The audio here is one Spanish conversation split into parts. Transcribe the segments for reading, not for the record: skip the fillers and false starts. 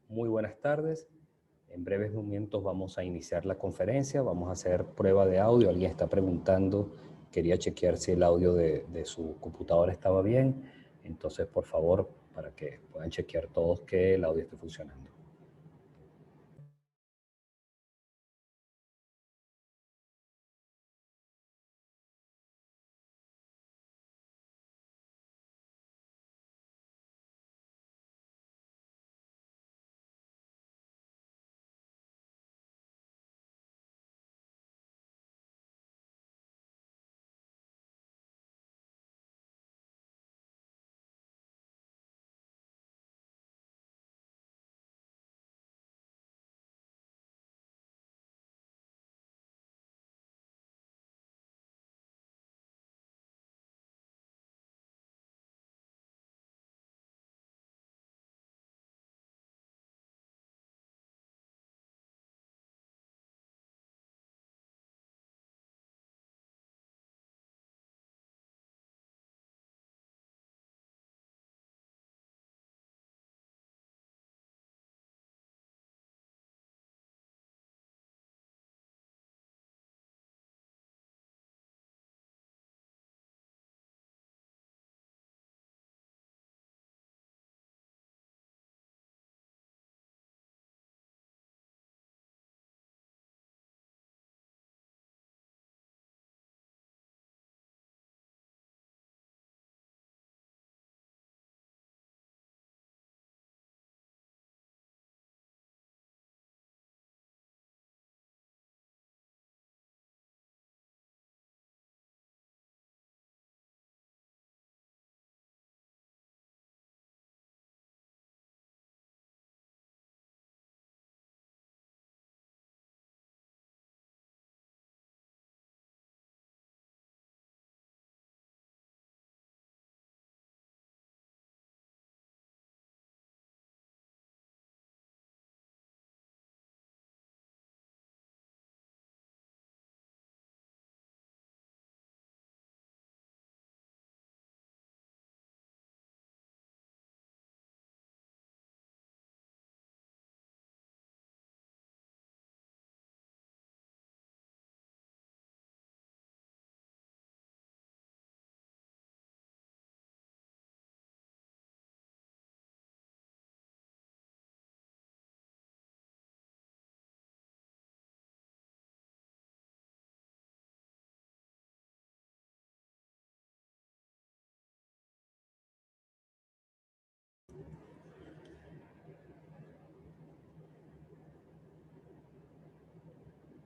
Muy buenas tardes. En breves momentos vamos a iniciar la conferencia. Vamos a hacer prueba de audio. Alguien está preguntando, quería chequear si el audio de su computadora estaba bien. Entonces, por favor, para que puedan chequear todos que el audio esté funcionando.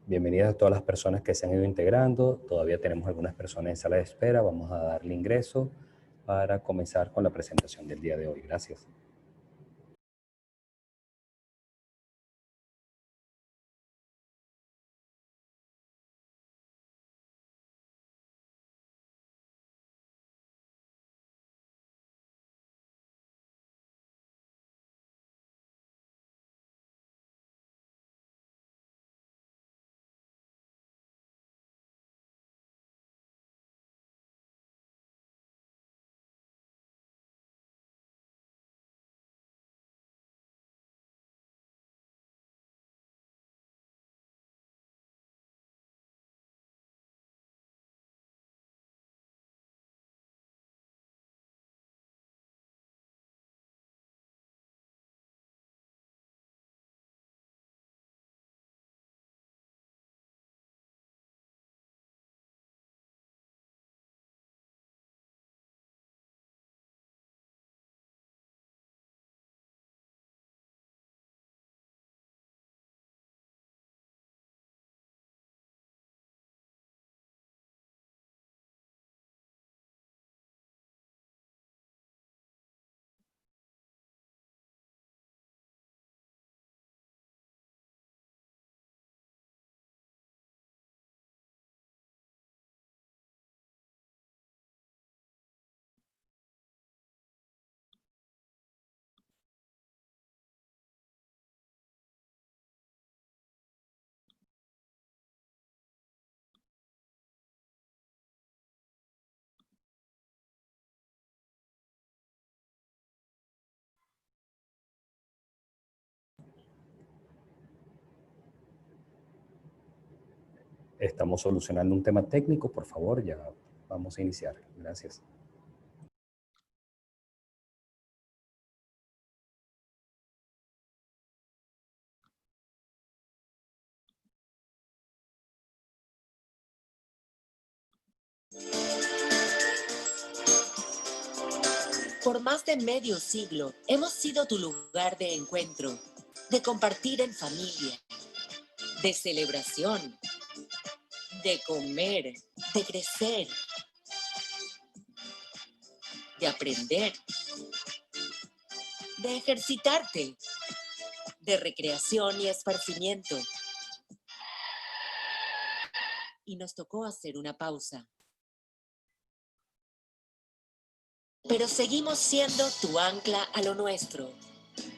Bienvenidas a todas las personas que se han ido integrando. Todavía tenemos algunas personas en sala de espera. Vamos a darle ingreso para comenzar con la presentación del día de hoy. Gracias. Estamos solucionando un tema técnico, por favor, ya vamos a iniciar. Gracias. Por más de medio siglo hemos sido tu lugar de encuentro, de compartir en familia, de celebración, de comer, de crecer, de aprender, de ejercitarte, de recreación y esparcimiento. Y nos tocó hacer una pausa. Pero seguimos siendo tu ancla a lo nuestro.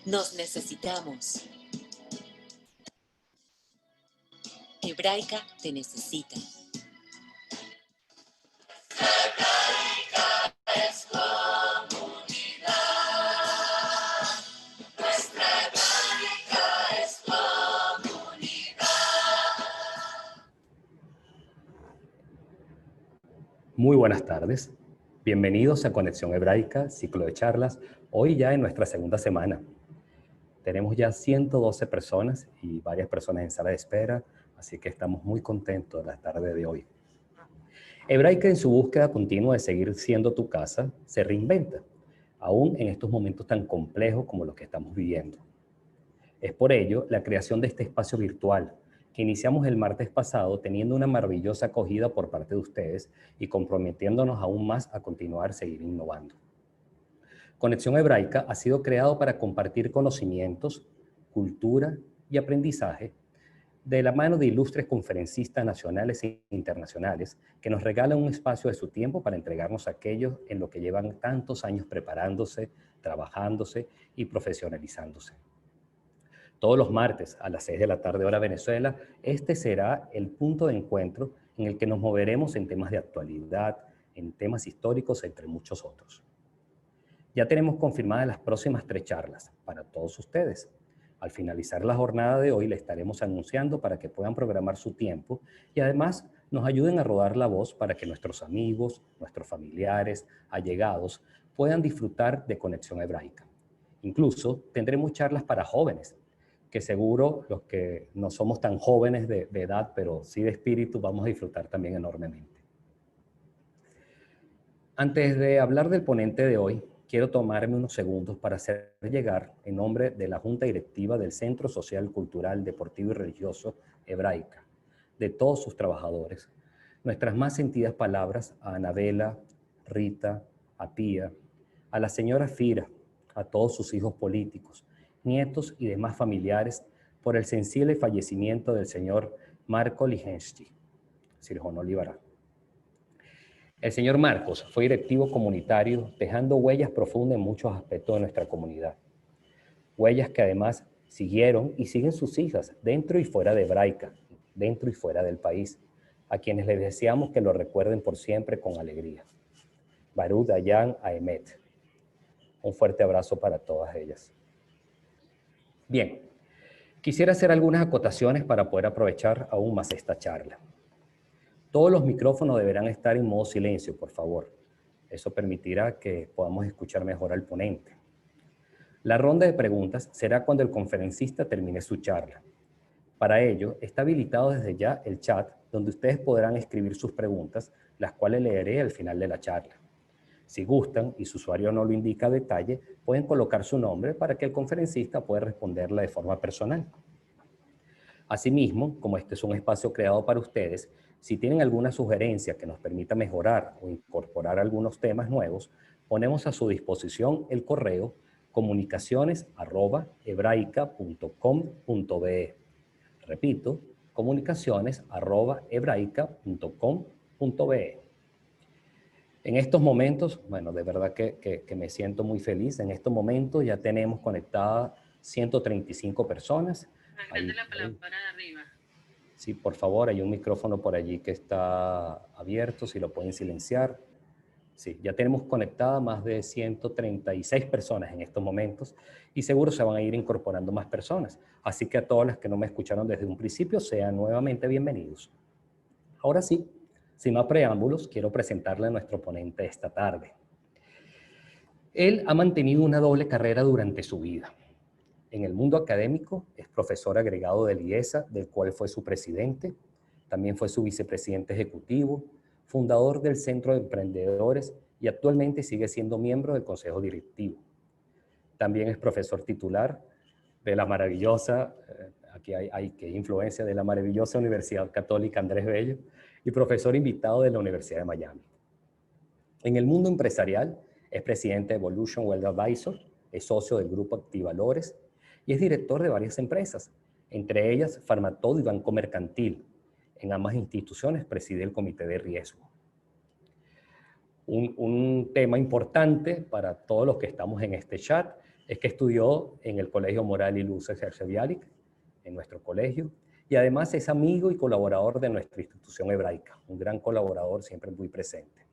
Nos necesitamos. Hebraica te necesita. Hebraica es comunidad. Nuestra Hebraica es comunidad. Muy buenas tardes. Bienvenidos a Conexión Hebraica, ciclo de charlas, hoy ya en nuestra segunda semana. Tenemos ya 112 personas y varias personas en sala de espera, así que estamos muy contentos de la tarde de hoy. Hebraica, en su búsqueda continua de seguir siendo tu casa, se reinventa, aún en estos momentos tan complejos como los que estamos viviendo. Es por ello la creación de este espacio virtual, que iniciamos el martes pasado teniendo una maravillosa acogida por parte de ustedes y comprometiéndonos aún más a continuar seguir innovando. Conexión Hebraica ha sido creado para compartir conocimientos, cultura y aprendizaje de la mano de ilustres conferencistas nacionales e internacionales que nos regalan un espacio de su tiempo para entregarnos aquello en lo que llevan tantos años preparándose, trabajándose y profesionalizándose. Todos los martes a las 6 de la tarde hora Venezuela, este será el punto de encuentro en el que nos moveremos en temas de actualidad, en temas históricos, entre muchos otros. Ya tenemos confirmadas las próximas 3 charlas para todos ustedes. Al finalizar la jornada de hoy, le estaremos anunciando para que puedan programar su tiempo y además nos ayuden a rodar la voz para que nuestros amigos, nuestros familiares, allegados puedan disfrutar de Conexión Hebraica. Incluso tendremos charlas para jóvenes, que seguro los que no somos tan jóvenes de edad, pero sí de espíritu, vamos a disfrutar también enormemente. Antes de hablar del ponente de hoy, quiero tomarme unos segundos para hacer llegar, en nombre de la Junta Directiva del Centro Social, Cultural, Deportivo y Religioso Hebraica, de todos sus trabajadores, nuestras más sentidas palabras a Anabela, Rita, a Pía, a la señora Fira, a todos sus hijos políticos, nietos y demás familiares por el sensible fallecimiento del señor Marco Ligenski, Sirjón Olivará. El señor Marcos fue directivo comunitario, dejando huellas profundas en muchos aspectos de nuestra comunidad. Huellas que además siguieron y siguen sus hijas dentro y fuera de Hebraica, dentro y fuera del país, a quienes les deseamos que lo recuerden por siempre con alegría. Barú, Dayan, Aemet. Un fuerte abrazo para todas ellas. Bien, quisiera hacer algunas acotaciones para poder aprovechar aún más esta charla. Todos los micrófonos deberán estar en modo silencio, por favor. Eso permitirá que podamos escuchar mejor al ponente. La ronda de preguntas será cuando el conferencista termine su charla. Para ello, está habilitado desde ya el chat, donde ustedes podrán escribir sus preguntas, las cuales leeré al final de la charla. Si gustan y su usuario no lo indica a detalle, pueden colocar su nombre para que el conferencista pueda responderla de forma personal. Asimismo, como este es un espacio creado para ustedes, si tienen alguna sugerencia que nos permita mejorar o incorporar algunos temas nuevos, ponemos a su disposición el correo comunicaciones@hebraica.com.be. Repito, comunicaciones@hebraica.com.be. En estos momentos, bueno, de verdad que me siento muy feliz. En estos momentos ya tenemos conectadas 135 personas. Agrande la palabra de arriba. Sí, por favor, hay un micrófono por allí que está abierto, si lo pueden silenciar. Sí, ya tenemos conectadas más de 136 personas en estos momentos y seguro se van a ir incorporando más personas. Así que a todas las que no me escucharon desde un principio, sean nuevamente bienvenidos. Ahora sí, sin más preámbulos, quiero presentarle a nuestro ponente esta tarde. Él ha mantenido una doble carrera durante su vida. En el mundo académico es profesor agregado del IESA, del cual fue su presidente. También fue su vicepresidente ejecutivo, fundador del Centro de Emprendedores y actualmente sigue siendo miembro del Consejo Directivo. También es profesor titular de la maravillosa, aquí hay que influencia de la maravillosa Universidad Católica Andrés Bello y profesor invitado de la Universidad de Miami. En el mundo empresarial es presidente de Evolution Wealth Advisor, es socio del grupo Activalores y es director de varias empresas, entre ellas Farmatodo y Banco Mercantil. En ambas instituciones preside el comité de riesgo. Un tema importante para todos los que estamos en este chat es que estudió en el Colegio Moral y Luz Bialik, en nuestro colegio, y además es amigo y colaborador de nuestra institución hebraica, un gran colaborador siempre muy presente.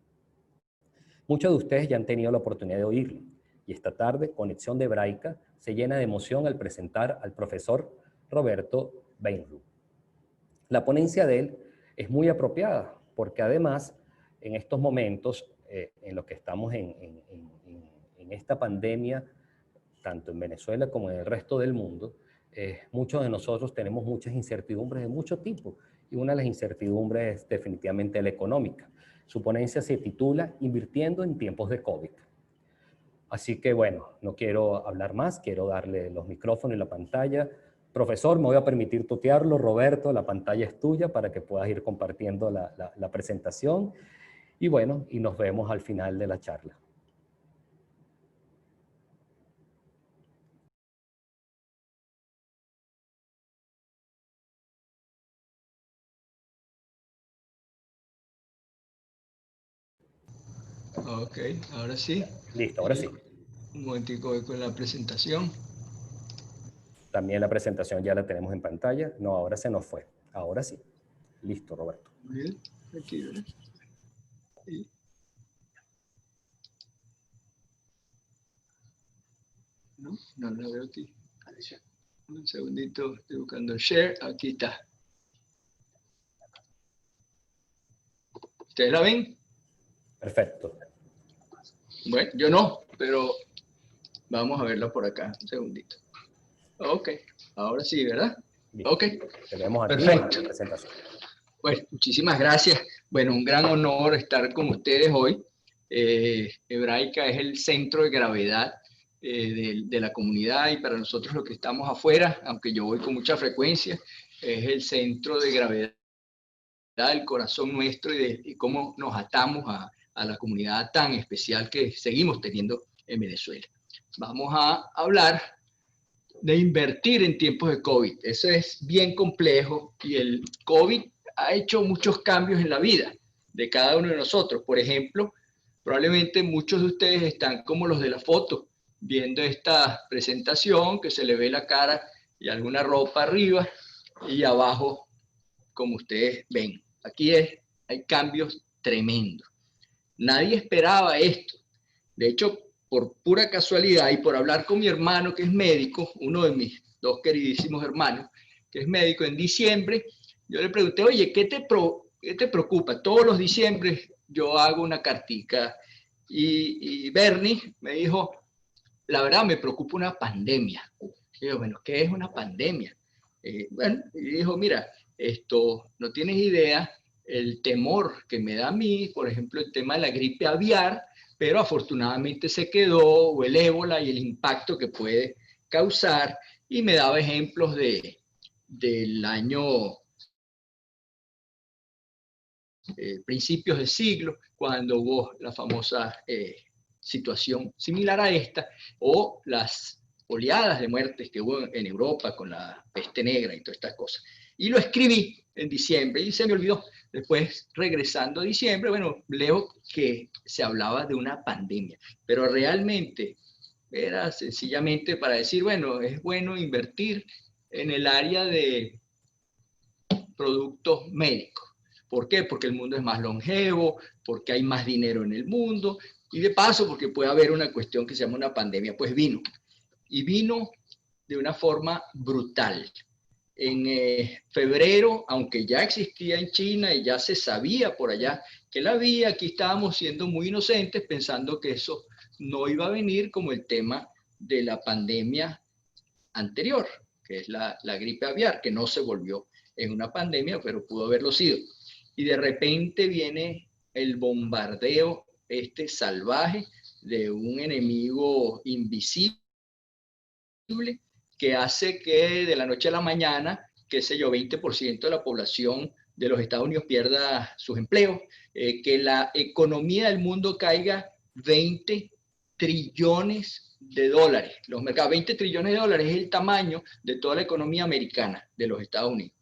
Muchos de ustedes ya han tenido la oportunidad de oírlo, y esta tarde Conexión de Hebraica se llena de emoción al presentar al profesor Roberto Weinrub. La ponencia de él es muy apropiada, porque además en estos momentos en los que estamos en esta pandemia, tanto en Venezuela como en el resto del mundo, muchos de nosotros tenemos muchas incertidumbres de mucho tipo, y una de las incertidumbres es definitivamente la económica. Su ponencia se titula Invirtiendo en tiempos de COVID. Así que bueno, no quiero hablar más, quiero darle los micrófonos y la pantalla. Profesor, me voy a permitir tutearlo. Roberto, la pantalla es tuya para que puedas ir compartiendo la presentación. Y bueno, y nos vemos al final de la charla. Ok, ahora sí. Listo, ahora sí. Un momentico voy con la presentación. También la presentación ya la tenemos en pantalla. No, ahora se nos fue. Ahora sí. Listo, Roberto. Muy bien, aquí, ¿verdad? Sí. No la veo aquí. Un segundito, estoy buscando el share. Aquí está. ¿Ustedes la ven? Perfecto. Bueno, yo no, pero vamos a verla por acá. Un segundito. Ok, ahora sí, ¿verdad? Listo. Ok. Tenemos aquí Perfecto. la presentación. Bueno, muchísimas gracias. Bueno, un gran honor estar con ustedes hoy. Hebraica es el centro de gravedad de la comunidad, y para nosotros los que estamos afuera, aunque yo voy con mucha frecuencia, es el centro de gravedad del corazón nuestro y cómo nos atamos a la comunidad tan especial que seguimos teniendo en Venezuela. Vamos a hablar de invertir en tiempos de COVID. Eso es bien complejo, y el COVID ha hecho muchos cambios en la vida de cada uno de nosotros. Por ejemplo, probablemente muchos de ustedes están como los de la foto, viendo esta presentación, que se le ve la cara y alguna ropa arriba, y abajo, como ustedes ven. Aquí hay cambios tremendos. Nadie esperaba esto. De hecho, por pura casualidad y por hablar con mi hermano, que es médico, uno de mis dos queridísimos hermanos, que es médico, en diciembre, yo le pregunté, oye, ¿qué te preocupa? Todos los diciembres yo hago una cartica, y Bernie me dijo, la verdad me preocupa una pandemia. Y yo, bueno, ¿qué es una pandemia? Bueno, y dijo, mira, esto no tienes idea el temor que me da a mí, por ejemplo, el tema de la gripe aviar, pero afortunadamente se quedó, o el ébola y el impacto que puede causar, y me daba ejemplos del año, principios del siglo, cuando hubo la famosa situación similar a esta, o las oleadas de muertes que hubo en Europa con la peste negra y todas estas cosas. Y lo escribí en diciembre y se me olvidó. Después, regresando a diciembre, bueno, leo que se hablaba de una pandemia, pero realmente era sencillamente para decir, bueno, es bueno invertir en el área de productos médicos. ¿Por qué? Porque el mundo es más longevo, porque hay más dinero en el mundo, y de paso porque puede haber una cuestión que se llama una pandemia. Pues vino, y vino de una forma brutal. en febrero, aunque ya existía en China y ya se sabía por allá que la había, aquí estábamos siendo muy inocentes pensando que eso no iba a venir como el tema de la pandemia anterior, que es la gripe aviar, que no se volvió en una pandemia, pero pudo haberlo sido. Y de repente viene el bombardeo salvaje de un enemigo invisible que hace que de la noche a la mañana, qué sé yo, 20% de la población de los Estados Unidos pierda sus empleos, que la economía del mundo caiga 20 trillones de dólares. Los mercados, 20 trillones de dólares es el tamaño de toda la economía americana de los Estados Unidos.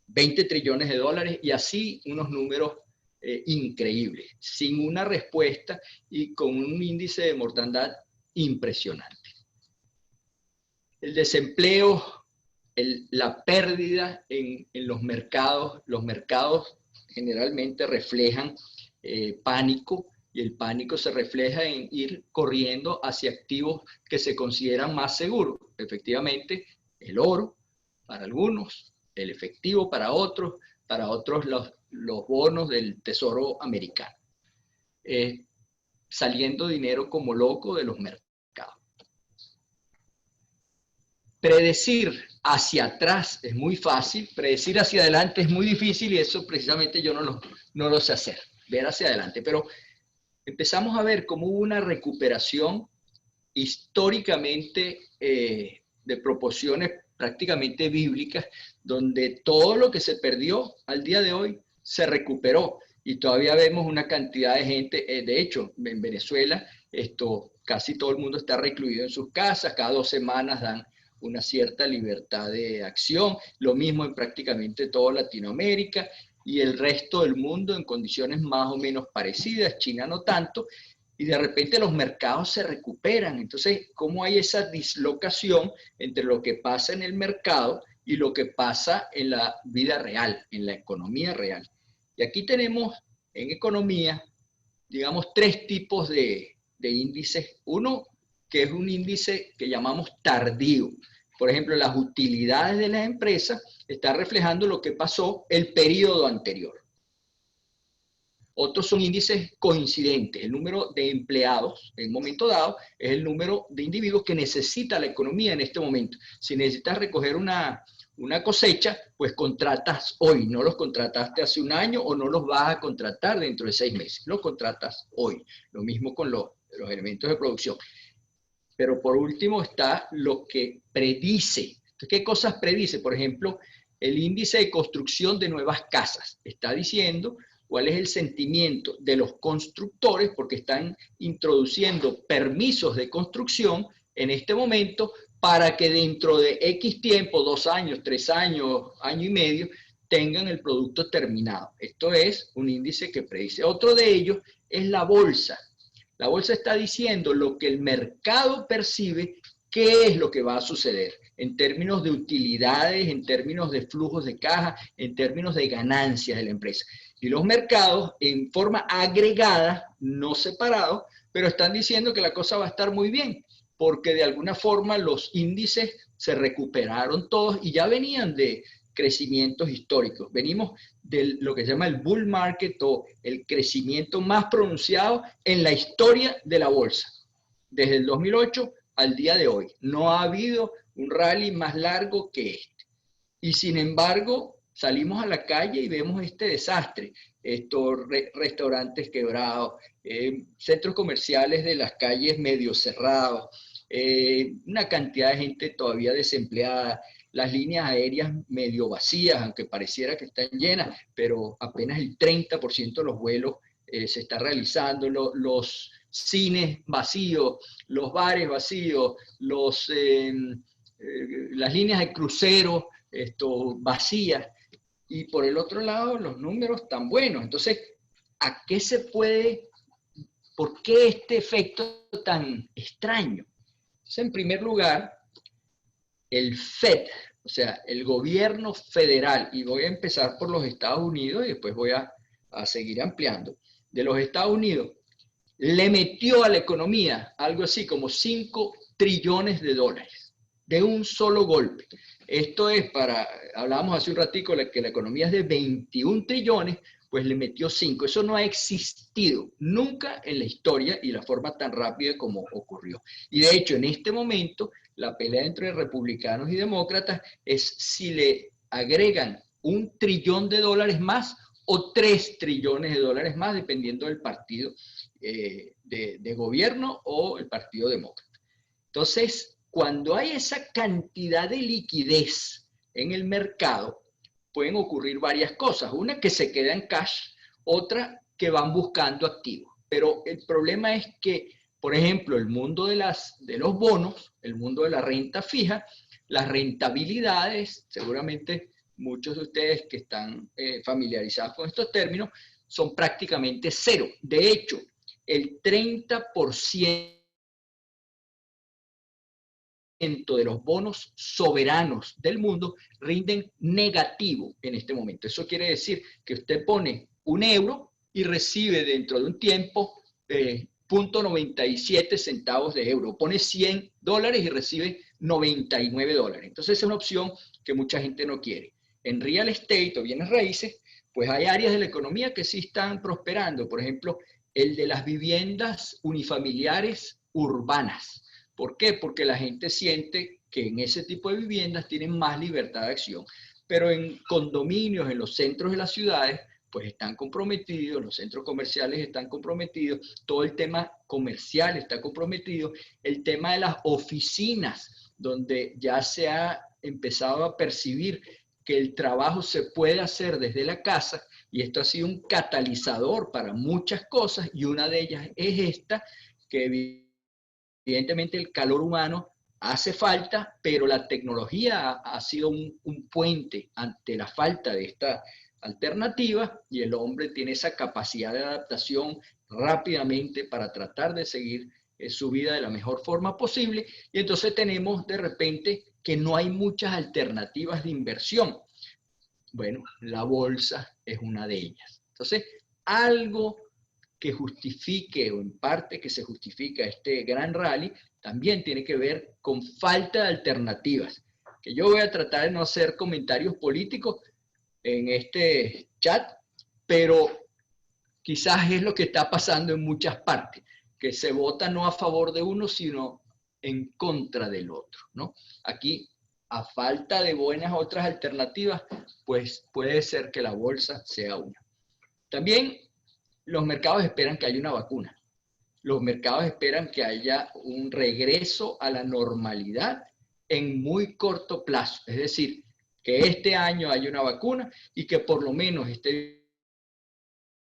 20 trillones de dólares y así unos números increíbles, sin una respuesta y con un índice de mortandad impresionante. El desempleo, la pérdida en los mercados generalmente reflejan pánico, y el pánico se refleja en ir corriendo hacia activos que se consideran más seguros. Efectivamente, el oro para algunos, el efectivo para otros los bonos del Tesoro americano. Saliendo dinero como loco de los mercados. Predecir hacia atrás es muy fácil, predecir hacia adelante es muy difícil y eso precisamente yo no lo sé hacer, ver hacia adelante. Pero empezamos a ver cómo hubo una recuperación históricamente de proporciones prácticamente bíblicas, donde todo lo que se perdió al día de hoy se recuperó y todavía vemos una cantidad de gente, de hecho en Venezuela casi todo el mundo está recluido en sus casas, cada 2 semanas dan una cierta libertad de acción, lo mismo en prácticamente toda Latinoamérica y el resto del mundo en condiciones más o menos parecidas, China no tanto, y de repente los mercados se recuperan. Entonces, ¿cómo hay esa dislocación entre lo que pasa en el mercado y lo que pasa en la vida real, en la economía real? Y aquí tenemos en economía, digamos, 3 tipos de índices. Uno, que es un índice que llamamos tardío. Por ejemplo, las utilidades de las empresas están reflejando lo que pasó el periodo anterior. Otros son índices coincidentes. El número de empleados en un momento dado es el número de individuos que necesita la economía en este momento. Si necesitas recoger una cosecha, pues contratas hoy, no los contrataste hace un año o no los vas a contratar dentro de 6 meses, los contratas hoy. Lo mismo con los elementos de producción. Pero por último está lo que predice. Entonces, ¿qué cosas predice? Por ejemplo, el índice de construcción de nuevas casas está diciendo cuál es el sentimiento de los constructores porque están introduciendo permisos de construcción en este momento para que dentro de X tiempo, 2 años, 3 años, año y medio, tengan el producto terminado. Esto es un índice que predice. Otro de ellos es la bolsa. La bolsa está diciendo lo que el mercado percibe, qué es lo que va a suceder en términos de utilidades, en términos de flujos de caja, en términos de ganancias de la empresa. Y los mercados en forma agregada, no separados, pero están diciendo que la cosa va a estar muy bien, porque de alguna forma los índices se recuperaron todos y ya venían de crecimientos históricos. Venimos de lo que se llama el bull market o el crecimiento más pronunciado en la historia de la bolsa. Desde el 2008 al día de hoy. No ha habido un rally más largo que este. Y sin embargo, salimos a la calle y vemos este desastre. Estos restaurantes quebrados, centros comerciales de las calles medio cerrados, una cantidad de gente todavía desempleada, las líneas aéreas medio vacías, aunque pareciera que están llenas, pero apenas el 30% de los vuelos se está realizando, los cines vacíos, los bares vacíos, las líneas de crucero vacías, y por el otro lado los números tan buenos. Entonces, ¿a qué se puede, por qué este efecto tan extraño? Entonces, en primer lugar, el FED, o sea, el gobierno federal, y voy a empezar por los Estados Unidos y después voy a seguir ampliando, de los Estados Unidos, le metió a la economía algo así como 5 trillones de dólares. de un solo golpe. Esto es hablábamos hace un ratico que la economía es de 21 trillones, pues le metió 5. Eso no ha existido nunca en la historia y la forma tan rápida como ocurrió. Y de hecho, en este momento, la pelea entre republicanos y demócratas es si le agregan $1 trillón más o 3 trillones de dólares más, dependiendo del partido de gobierno o el partido demócrata. Entonces, cuando hay esa cantidad de liquidez en el mercado, pueden ocurrir varias cosas. Una, que se queda en cash, otra, que van buscando activos. Pero el problema es que, por ejemplo, el mundo de los bonos, el mundo de la renta fija, las rentabilidades, seguramente muchos de ustedes que están familiarizados con estos términos, son prácticamente cero. De hecho, el 30% de los bonos soberanos del mundo rinden negativo en este momento. Eso quiere decir que usted pone €1 y recibe dentro de un tiempo 0.97 centavos de euro. Pone $100 y recibe $99. Entonces es una opción que mucha gente no quiere. En real estate o bienes raíces, pues hay áreas de la economía que sí están prosperando. Por ejemplo, el de las viviendas unifamiliares urbanas. ¿Por qué? Porque la gente siente que en ese tipo de viviendas tienen más libertad de acción. Pero en condominios, en los centros de las ciudades, pues están comprometidos, los centros comerciales están comprometidos, todo el tema comercial está comprometido, el tema de las oficinas, donde ya se ha empezado a percibir que el trabajo se puede hacer desde la casa, y esto ha sido un catalizador para muchas cosas, y una de ellas es esta, que evidentemente el calor humano hace falta, pero la tecnología ha sido un puente ante la falta de esta alternativa, y el hombre tiene esa capacidad de adaptación rápidamente para tratar de seguir su vida de la mejor forma posible, y entonces tenemos de repente que no hay muchas alternativas de inversión. Bueno, la bolsa es una de ellas. Entonces, algo que justifique, o en parte que se justifica este gran rally, también tiene que ver con falta de alternativas. Que yo voy a tratar de no hacer comentarios políticos en este chat, pero quizás es lo que está pasando en muchas partes, que se vota no a favor de uno, sino en contra del otro, ¿no? Aquí, a falta de buenas otras alternativas, pues puede ser que la bolsa sea una. También los mercados esperan que haya una vacuna. Los mercados esperan que haya un regreso a la normalidad en muy corto plazo. Es decir, que este año haya una vacuna y que por lo menos esté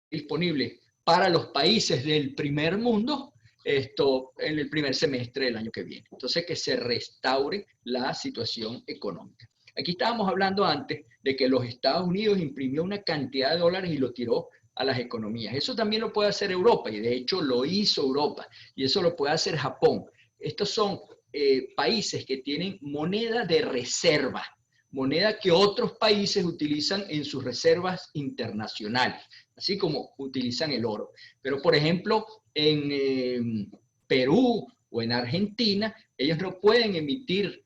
disponible para los países del primer mundo en el primer semestre del año que viene. Entonces, que se restaure la situación económica. Aquí estábamos hablando antes de que los Estados Unidos imprimió una cantidad de dólares y lo tiró a las economías. Eso también lo puede hacer Europa, y de hecho lo hizo Europa, y eso lo puede hacer Japón. Estos son países que tienen moneda de reserva, moneda que otros países utilizan en sus reservas internacionales, así como utilizan el oro. Pero, por ejemplo, en Perú o en Argentina, ellos no pueden emitir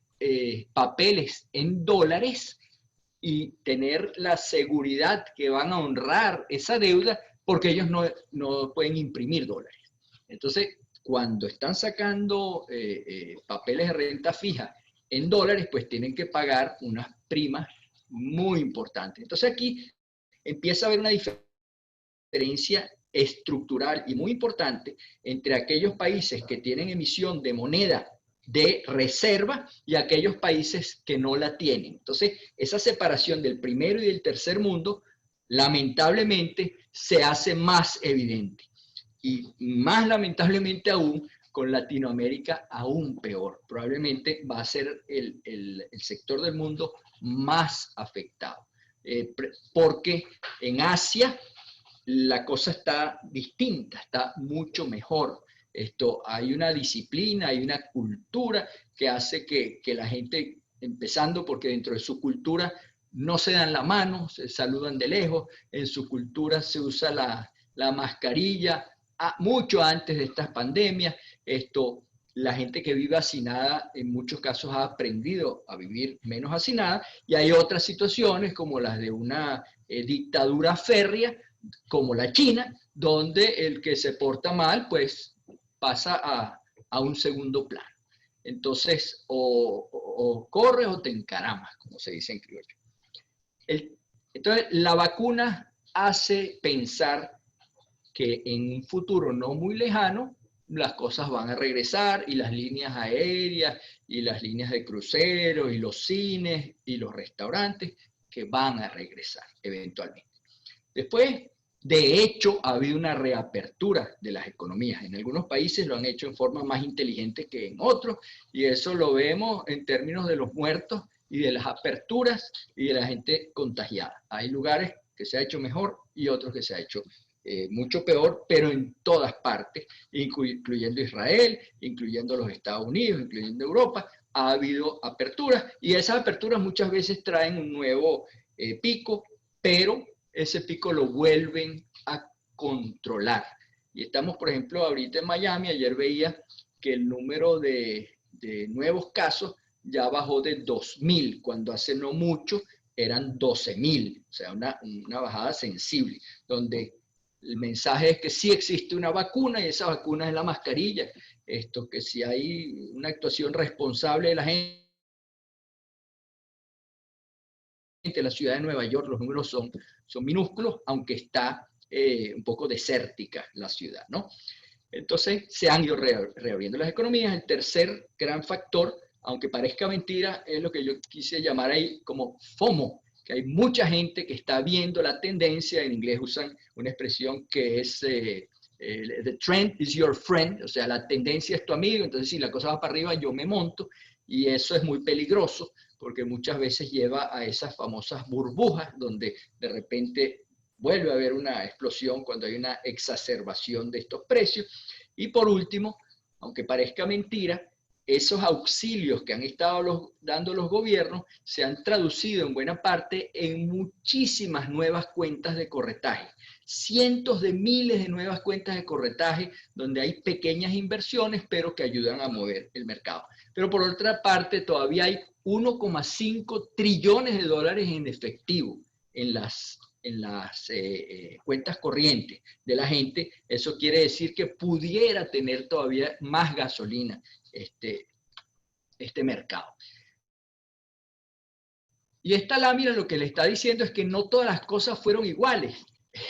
papeles en dólares y tener la seguridad que van a honrar esa deuda, porque ellos no pueden imprimir dólares. Entonces, cuando están sacando papeles de renta fija en dólares, pues tienen que pagar unas primas muy importantes. Entonces aquí empieza a haber una diferencia estructural y muy importante entre aquellos países que tienen emisión de moneda de reserva y aquellos países que no la tienen. Entonces, esa separación del primero y del tercer mundo, lamentablemente, se hace más evidente. Y más lamentablemente aún, con Latinoamérica aún peor. Probablemente va a ser el sector del mundo más afectado. Porque en Asia la cosa está distinta, está mucho mejor. Hay una disciplina, hay una cultura que hace que la gente, empezando porque dentro de su cultura no se dan la mano, se saludan de lejos, en su cultura se usa la mascarilla, mucho antes de estas pandemias, La gente que vive hacinada en muchos casos ha aprendido a vivir menos hacinada, y hay otras situaciones como las de una dictadura férrea como la China, donde el que se porta mal pues pasa a un segundo plano. Entonces, o corres o te encaramas, como se dice en criollo. Entonces, la vacuna hace pensar que en un futuro no muy lejano las cosas van a regresar, y las líneas aéreas y las líneas de cruceros y los cines y los restaurantes que van a regresar eventualmente. Después, de hecho, ha habido una reapertura de las economías. En algunos países lo han hecho en forma más inteligente que en otros, y eso lo vemos en términos de los muertos y de las aperturas y de la gente contagiada. Hay lugares que se ha hecho mejor y otros que se ha hecho mucho peor, pero en todas partes, incluyendo Israel, incluyendo los Estados Unidos, incluyendo Europa, ha habido aperturas, y esas aperturas muchas veces traen un nuevo pico, pero ese pico lo vuelven a controlar. Y estamos, por ejemplo, ahorita en Miami. Ayer veía que el número de nuevos casos ya bajó de 2.000, cuando hace no mucho eran 12.000, o sea, una bajada sensible, donde el mensaje es que sí existe una vacuna, y esa vacuna es la mascarilla. Esto, que si hay una actuación responsable de la gente, en la ciudad de Nueva York los números son minúsculos, aunque está un poco desértica la ciudad, ¿no? Entonces se han ido reabriendo las economías. El tercer gran factor, aunque parezca mentira, es lo que yo quise llamar ahí como FOMO, que hay mucha gente que está viendo la tendencia. En inglés usan una expresión que es the trend is your friend, o sea, la tendencia es tu amigo. Entonces, si la cosa va para arriba, yo me monto, y eso es muy peligroso, porque muchas veces lleva a esas famosas burbujas, donde de repente vuelve a haber una explosión cuando hay una exacerbación de estos precios. Y por último, aunque parezca mentira, esos auxilios que han estado dando los gobiernos se han traducido en buena parte en muchísimas nuevas cuentas de corretaje. Cientos de miles de nuevas cuentas de corretaje, donde hay pequeñas inversiones, pero que ayudan a mover el mercado. Pero por otra parte, todavía hay 1,5 trillones de dólares en efectivo en las cuentas corrientes de la gente. Eso quiere decir que pudiera tener todavía más gasolina este mercado. Y esta lámina lo que le está diciendo es que no todas las cosas fueron iguales.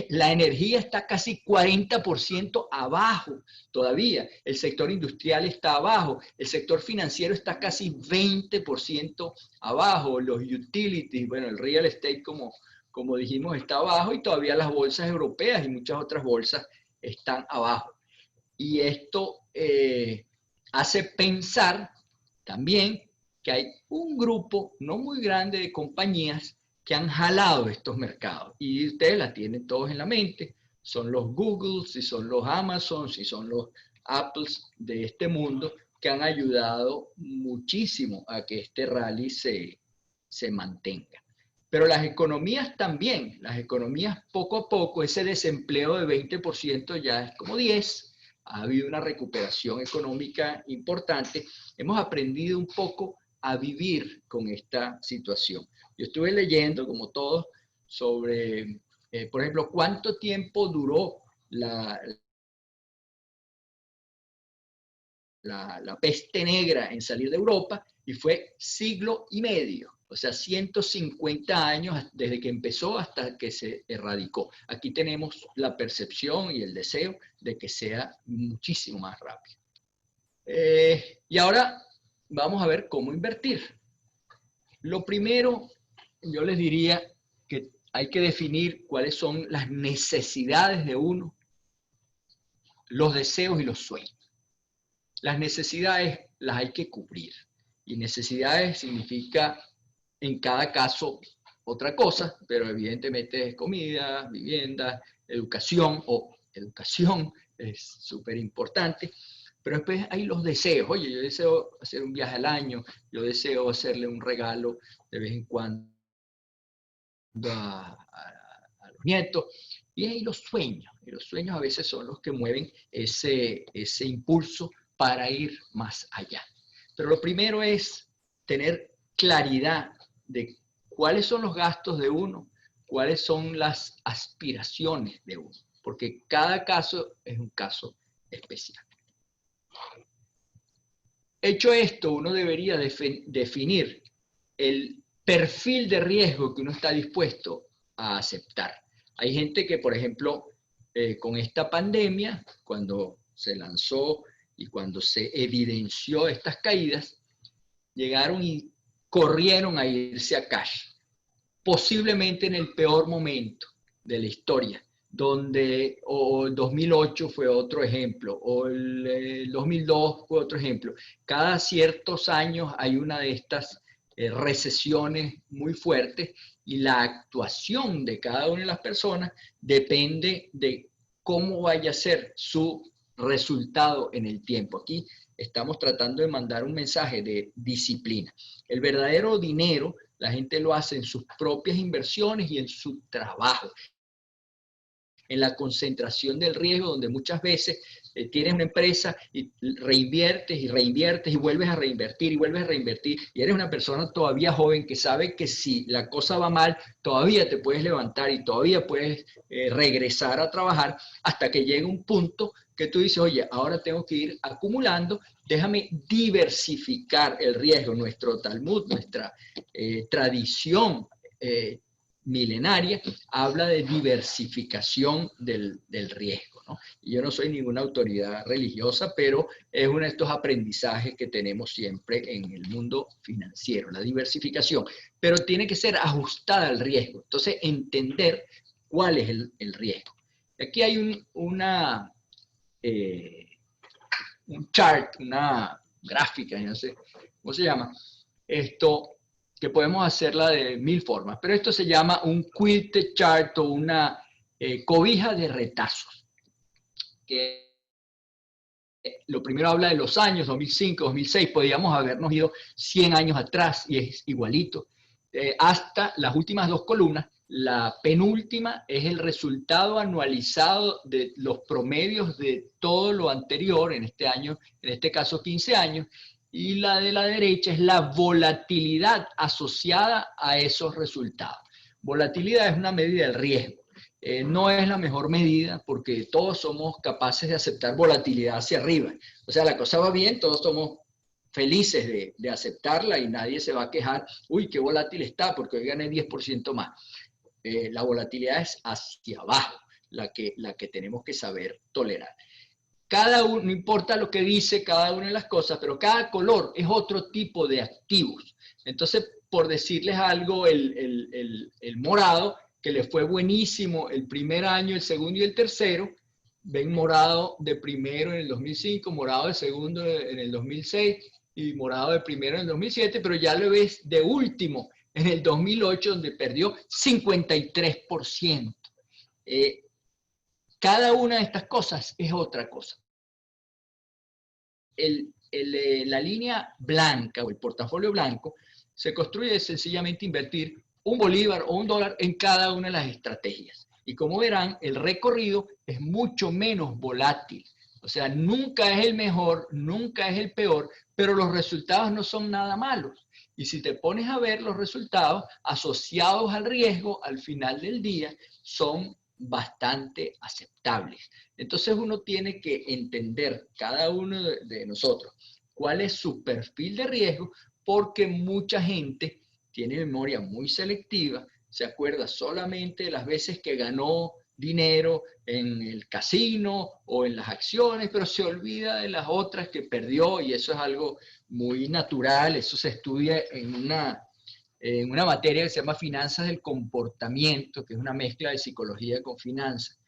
La energía está casi 40% abajo todavía. El sector industrial está abajo. El sector financiero está casi 20% abajo. Los utilities, bueno, el real estate, como dijimos, está abajo, y todavía las bolsas europeas y muchas otras bolsas están abajo. Y esto hace pensar también que hay un grupo no muy grande de compañías que han jalado estos mercados, y ustedes la tienen todos en la mente. Son los Googles, y son los Amazons, y son los Apples de este mundo, que han ayudado muchísimo a que este rally se mantenga. Pero las economías también, las economías poco a poco, ese desempleo de 20% ya es como 10%, ha habido una recuperación económica importante. Hemos aprendido un poco a vivir con esta situación. Yo estuve leyendo, como todos, sobre, por ejemplo, cuánto tiempo duró la peste negra en salir de Europa, y fue siglo y medio. O sea, 150 años desde que empezó hasta que se erradicó. Aquí tenemos la percepción y el deseo de que sea muchísimo más rápido. Y ahora vamos a ver cómo invertir. Lo primero, yo les diría que hay que definir cuáles son las necesidades de uno, los deseos y los sueños. Las necesidades las hay que cubrir. Y necesidades significa en cada caso otra cosa, pero evidentemente es comida, vivienda, educación, educación es súper importante. Pero después hay los deseos. Oye, yo deseo hacer un viaje al año, yo deseo hacerle un regalo de vez en cuando a los nietos. Y hay los sueños. Y los sueños a veces son los que mueven ese impulso para ir más allá. Pero lo primero es tener claridad de cuáles son los gastos de uno, cuáles son las aspiraciones de uno, porque cada caso es un caso especial. Hecho esto, uno debería definir el perfil de riesgo que uno está dispuesto a aceptar. Hay gente que, por ejemplo, con esta pandemia, cuando se lanzó y cuando se evidenció estas caídas, llegaron y corrieron a irse a cash, posiblemente en el peor momento de la historia, donde o el 2008 fue otro ejemplo, o el 2002 fue otro ejemplo. Cada ciertos años hay una de estas recesiones muy fuertes y la actuación de cada una de las personas depende de cómo vaya a ser su resultado en el tiempo. Aquí estamos tratando de mandar un mensaje de disciplina. El verdadero dinero, la gente lo hace en sus propias inversiones y en su trabajo, en la concentración del riesgo, donde muchas veces tienes una empresa y reinviertes y reinviertes y vuelves a reinvertir y vuelves a reinvertir, y eres una persona todavía joven que sabe que si la cosa va mal, todavía te puedes levantar y todavía puedes regresar a trabajar hasta que llegue un punto que tú dices, oye, ahora tengo que ir acumulando, déjame diversificar el riesgo. Nuestro Talmud, nuestra tradición milenaria, habla de diversificación del riesgo, ¿no? Y yo no soy ninguna autoridad religiosa, pero es uno de estos aprendizajes que tenemos siempre en el mundo financiero, la diversificación, pero tiene que ser ajustada al riesgo. Entonces, entender cuál es el riesgo. Aquí hay un chart, una gráfica, no sé cómo se llama, esto que podemos hacerla de 1000 formas, pero esto se llama un quilt chart o una cobija de retazos, que lo primero habla de los años 2005, 2006, podríamos habernos ido 100 años atrás y es igualito, hasta las últimas dos columnas. La penúltima es el resultado anualizado de los promedios de todo lo anterior, en este año, en este caso 15 años, y la de la derecha es la volatilidad asociada a esos resultados. Volatilidad es una medida del riesgo. No es la mejor medida porque todos somos capaces de aceptar volatilidad hacia arriba. O sea, la cosa va bien, todos somos felices de aceptarla y nadie se va a quejar, uy, qué volátil está porque hoy gané 10% más. La volatilidad es hacia abajo, la que tenemos que saber tolerar. Cada uno, no importa lo que dice cada una de las cosas, pero cada color es otro tipo de activos. Entonces, por decirles algo, el morado, que le fue buenísimo el primer año, el segundo y el tercero, ven morado de primero en el 2005, morado de segundo en el 2006 y morado de primero en el 2007, pero ya lo ves de último en el 2008, donde perdió 53%. Cada una de estas cosas es otra cosa. La línea blanca o el portafolio blanco se construye de sencillamente invertir un bolívar o un dólar en cada una de las estrategias. Y como verán, el recorrido es mucho menos volátil. O sea, nunca es el mejor, nunca es el peor, pero los resultados no son nada malos. Y si te pones a ver los resultados asociados al riesgo, al final del día, son bastante aceptables. Entonces uno tiene que entender, cada uno de nosotros, cuál es su perfil de riesgo, porque mucha gente tiene memoria muy selectiva, se acuerda solamente de las veces que ganó dinero en el casino o en las acciones, pero se olvida de las otras que perdió, y eso es algo muy natural. Eso se estudia en una materia que se llama finanzas del comportamiento, que es una mezcla de psicología con finanzas.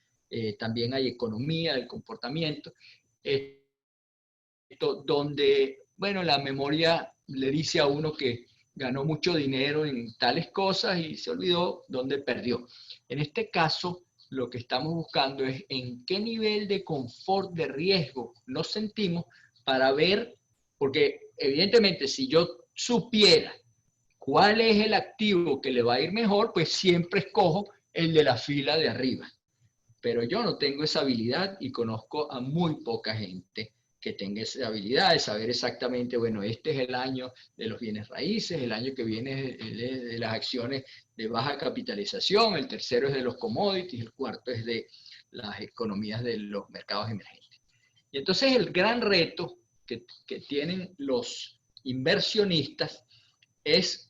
También hay economía del comportamiento, donde, bueno, la memoria le dice a uno que ganó mucho dinero en tales cosas y se olvidó dónde perdió. En este caso, lo que estamos buscando es en qué nivel de confort de riesgo nos sentimos para ver, porque evidentemente si yo supiera cuál es el activo que le va a ir mejor, pues siempre escojo el de la fila de arriba. Pero yo no tengo esa habilidad y conozco a muy poca gente que tenga esa habilidad de saber exactamente, bueno, este es el año de los bienes raíces, el año que viene es de las acciones de baja capitalización, el tercero es de los commodities, el cuarto es de las economías de los mercados emergentes. Y entonces el gran reto que tienen los inversionistas es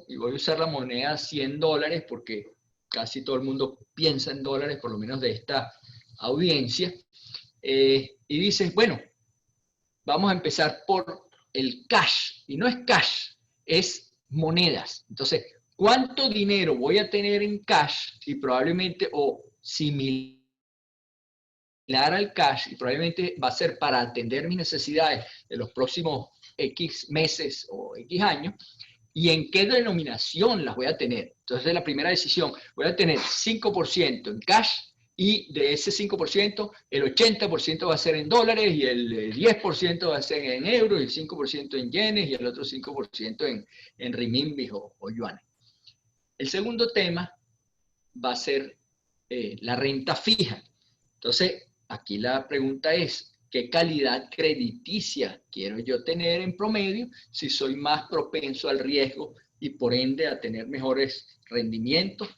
y voy a usar la moneda $100 porque casi todo el mundo piensa en dólares, por lo menos de esta audiencia, y dices, bueno, vamos a empezar por el cash, y no es cash, es monedas. Entonces, ¿cuánto dinero voy a tener en cash? Y probablemente, o similar al cash, y probablemente va a ser para atender mis necesidades de los próximos X meses o X años, y en qué denominación las voy a tener. Entonces, la primera decisión, voy a tener 5% en cash, y de ese 5%, el 80% va a ser en dólares, y el 10% va a ser en euros, y el 5% en yenes, y el otro 5% en renminbis o yuanes. El segundo tema va a ser la renta fija. Entonces, aquí la pregunta es, ¿qué calidad crediticia quiero yo tener en promedio si soy más propenso al riesgo y por ende a tener mejores rendimientos?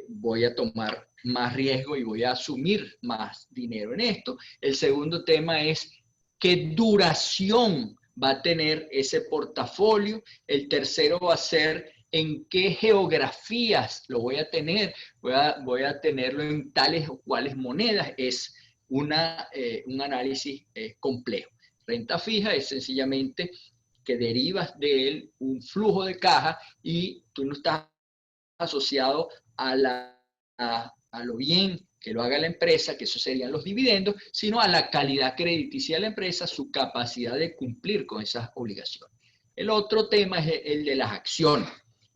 Voy a tomar más riesgo y voy a asumir más dinero en esto. El segundo tema es qué duración va a tener ese portafolio. El tercero va a ser en qué geografías lo voy a tener. Voy a tenerlo en tales o cuales monedas. Es un análisis complejo. Renta fija es sencillamente que derivas de él un flujo de caja y tú no estás asociado a lo bien que lo haga la empresa, que eso serían los dividendos, sino a la calidad crediticia de la empresa, su capacidad de cumplir con esas obligaciones. El otro tema es el de las acciones.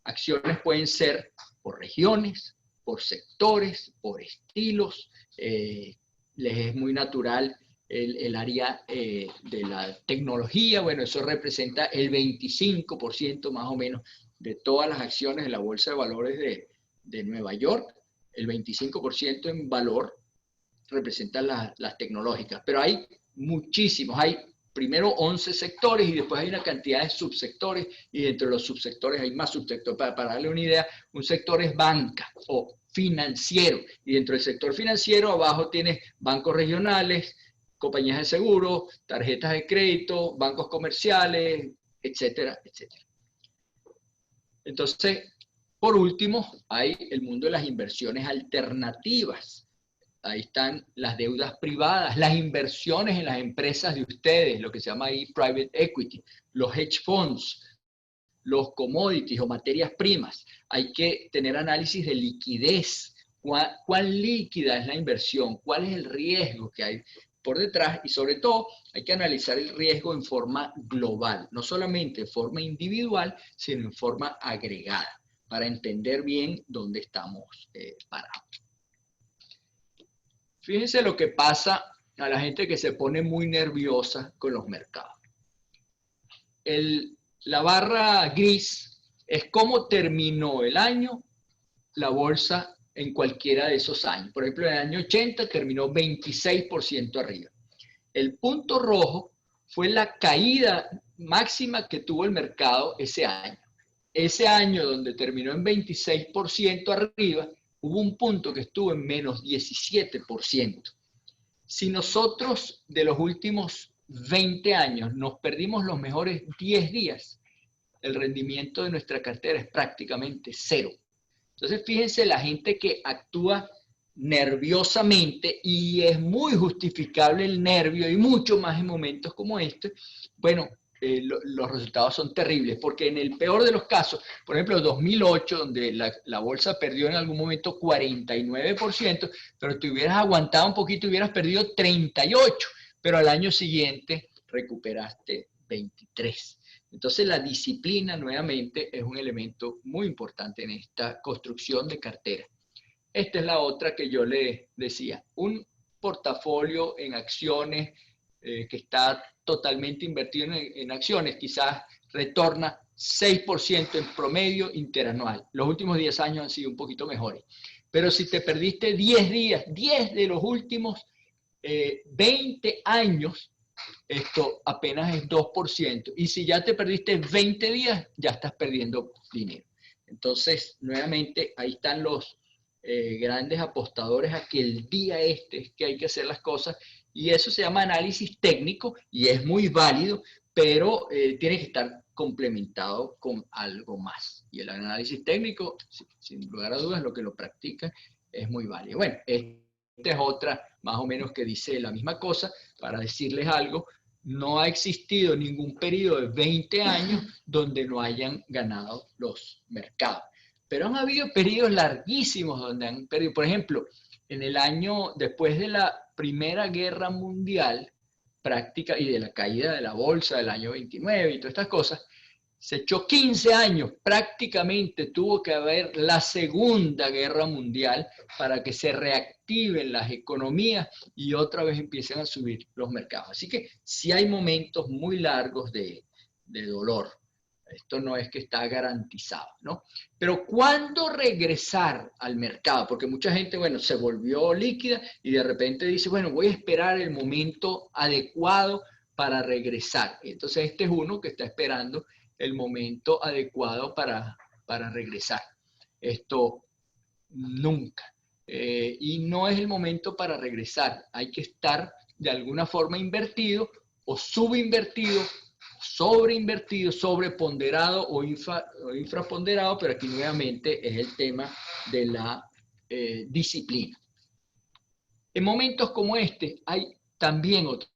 Acciones pueden ser por regiones, por sectores, por estilos. Les es muy natural el área de la tecnología. Bueno, eso representa el 25% más o menos de todas las acciones en la Bolsa de Valores de Nueva York. El 25% en valor representan las tecnológicas, pero hay muchísimos, hay primero 11 sectores y después hay una cantidad de subsectores, y dentro de los subsectores hay más subsectores. Para darle una idea, un sector es banca o financiero, y dentro del sector financiero abajo tienes bancos regionales, compañías de seguro, tarjetas de crédito, bancos comerciales, etcétera, etcétera. Entonces, por último, hay el mundo de las inversiones alternativas. Ahí están las deudas privadas, las inversiones en las empresas de ustedes, lo que se llama ahí private equity, los hedge funds, los commodities o materias primas. Hay que tener análisis de liquidez. ¿Cuán líquida es la inversión? ¿Cuál es el riesgo que hay por detrás? Y sobre todo, hay que analizar el riesgo en forma global, no solamente en forma individual, sino en forma agregada, para entender bien dónde estamos parados. Fíjense lo que pasa a la gente que se pone muy nerviosa con los mercados. La barra gris es cómo terminó el año la bolsa en cualquiera de esos años. Por ejemplo, en el año 80 terminó 26% arriba. El punto rojo fue la caída máxima que tuvo el mercado ese año. Ese año donde terminó en 26% arriba, hubo un punto que estuvo en menos 17%. Si nosotros de los últimos 20 años nos perdimos los mejores 10 días, el rendimiento de nuestra cartera es prácticamente cero. Entonces, fíjense la gente que actúa nerviosamente, y es muy justificable el nervio, y mucho más en momentos como este. Bueno, los resultados son terribles, porque en el peor de los casos, por ejemplo, 2008, donde la bolsa perdió en algún momento 49%, pero te hubieras aguantado un poquito, hubieras perdido 38%, pero al año siguiente recuperaste 23%. Entonces, la disciplina nuevamente es un elemento muy importante en esta construcción de cartera. Esta es la otra que yo le decía, un portafolio en acciones que está totalmente invertido en acciones, quizás retorna 6% en promedio interanual. Los últimos 10 años han sido un poquito mejores. Pero si te perdiste 10 días, 10 de los últimos 20 años, esto apenas es 2%. Y si ya te perdiste 20 días, ya estás perdiendo dinero. Entonces, nuevamente, ahí están los grandes apostadores a que el día este es que hay que hacer las cosas. Y eso se llama análisis técnico y es muy válido, pero tiene que estar complementado con algo más. Y el análisis técnico, sin lugar a dudas, lo que lo practica es muy válido. Bueno, esta es otra más o menos que dice la misma cosa. Para decirles algo, no ha existido ningún periodo de 20 años donde no hayan ganado los mercados. Pero han habido periodos larguísimos donde han perdido. Por ejemplo, en el año después de la Primera Guerra Mundial, práctica y de la caída de la bolsa del año 29 y todas estas cosas, se echó 15 años, prácticamente tuvo que haber la Segunda Guerra Mundial para que se reactiven las economías y otra vez empiecen a subir los mercados. Así que sí hay momentos muy largos de dolor. Esto no es que está garantizado, ¿no? Pero ¿cuándo regresar al mercado? Porque mucha gente, bueno, se volvió líquida y de repente dice, bueno, voy a esperar el momento adecuado para regresar. Entonces este es uno que está esperando el momento adecuado para regresar. Esto nunca. Y no es el momento para regresar. Hay que estar de alguna forma invertido o subinvertido, sobreinvertido, sobreponderado o infraponderado, pero aquí nuevamente es el tema de la disciplina. En momentos como este hay también otro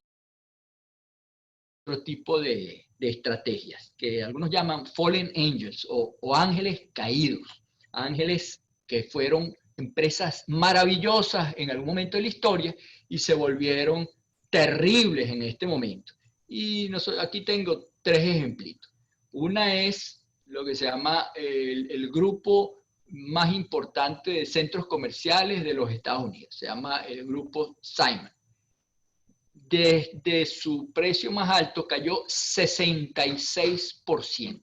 tipo de estrategias que algunos llaman fallen angels o ángeles caídos, ángeles que fueron empresas maravillosas en algún momento de la historia y se volvieron terribles en este momento. Y aquí tengo 3 ejemplitos. Una es lo que se llama el grupo más importante de centros comerciales de los Estados Unidos, se llama el grupo Simon. Desde su precio más alto cayó 66%.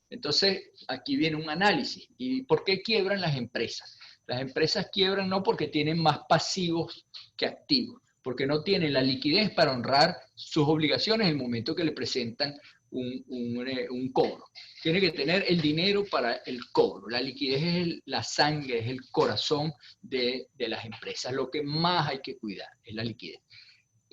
Entonces, aquí viene un análisis. ¿Y por qué quiebran las empresas? Las empresas quiebran no porque tienen más pasivos que activos, porque no tienen la liquidez para honrar sus obligaciones en el momento que le presentan un cobro. Tiene que tener el dinero para el cobro. La liquidez es la sangre, es el corazón de las empresas. Lo que más hay que cuidar es la liquidez.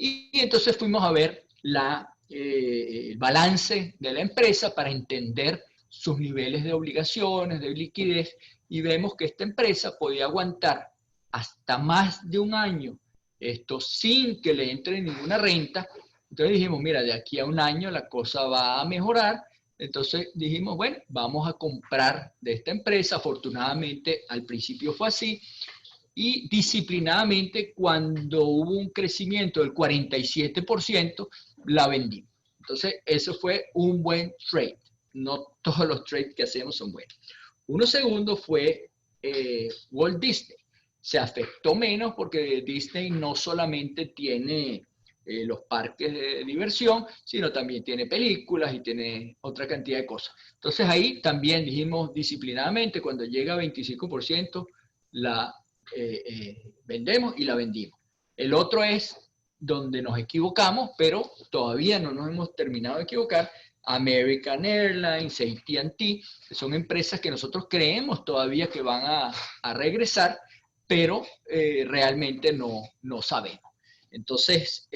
Y entonces fuimos a ver el balance de la empresa para entender sus niveles de obligaciones, de liquidez, y vemos que esta empresa podía aguantar hasta más de un año esto sin que le entre ninguna renta. Entonces dijimos, mira, de aquí a un año la cosa va a mejorar. Entonces dijimos, bueno, vamos a comprar de esta empresa. Afortunadamente al principio fue así. Y disciplinadamente, cuando hubo un crecimiento del 47%, la vendimos. Entonces, eso fue un buen trade. No todos los trades que hacemos son buenos. Uno segundo fue Walt Disney. Se afectó menos porque Disney no solamente tiene los parques de diversión, sino también tiene películas y tiene otra cantidad de cosas. Entonces, ahí también dijimos disciplinadamente, cuando llega a 25%, la vendemos y la vendimos. El otro es donde nos equivocamos, pero todavía no nos hemos terminado de equivocar. American Airlines, AT&T, que son empresas que nosotros creemos todavía que van a regresar, pero realmente no sabemos. Entonces,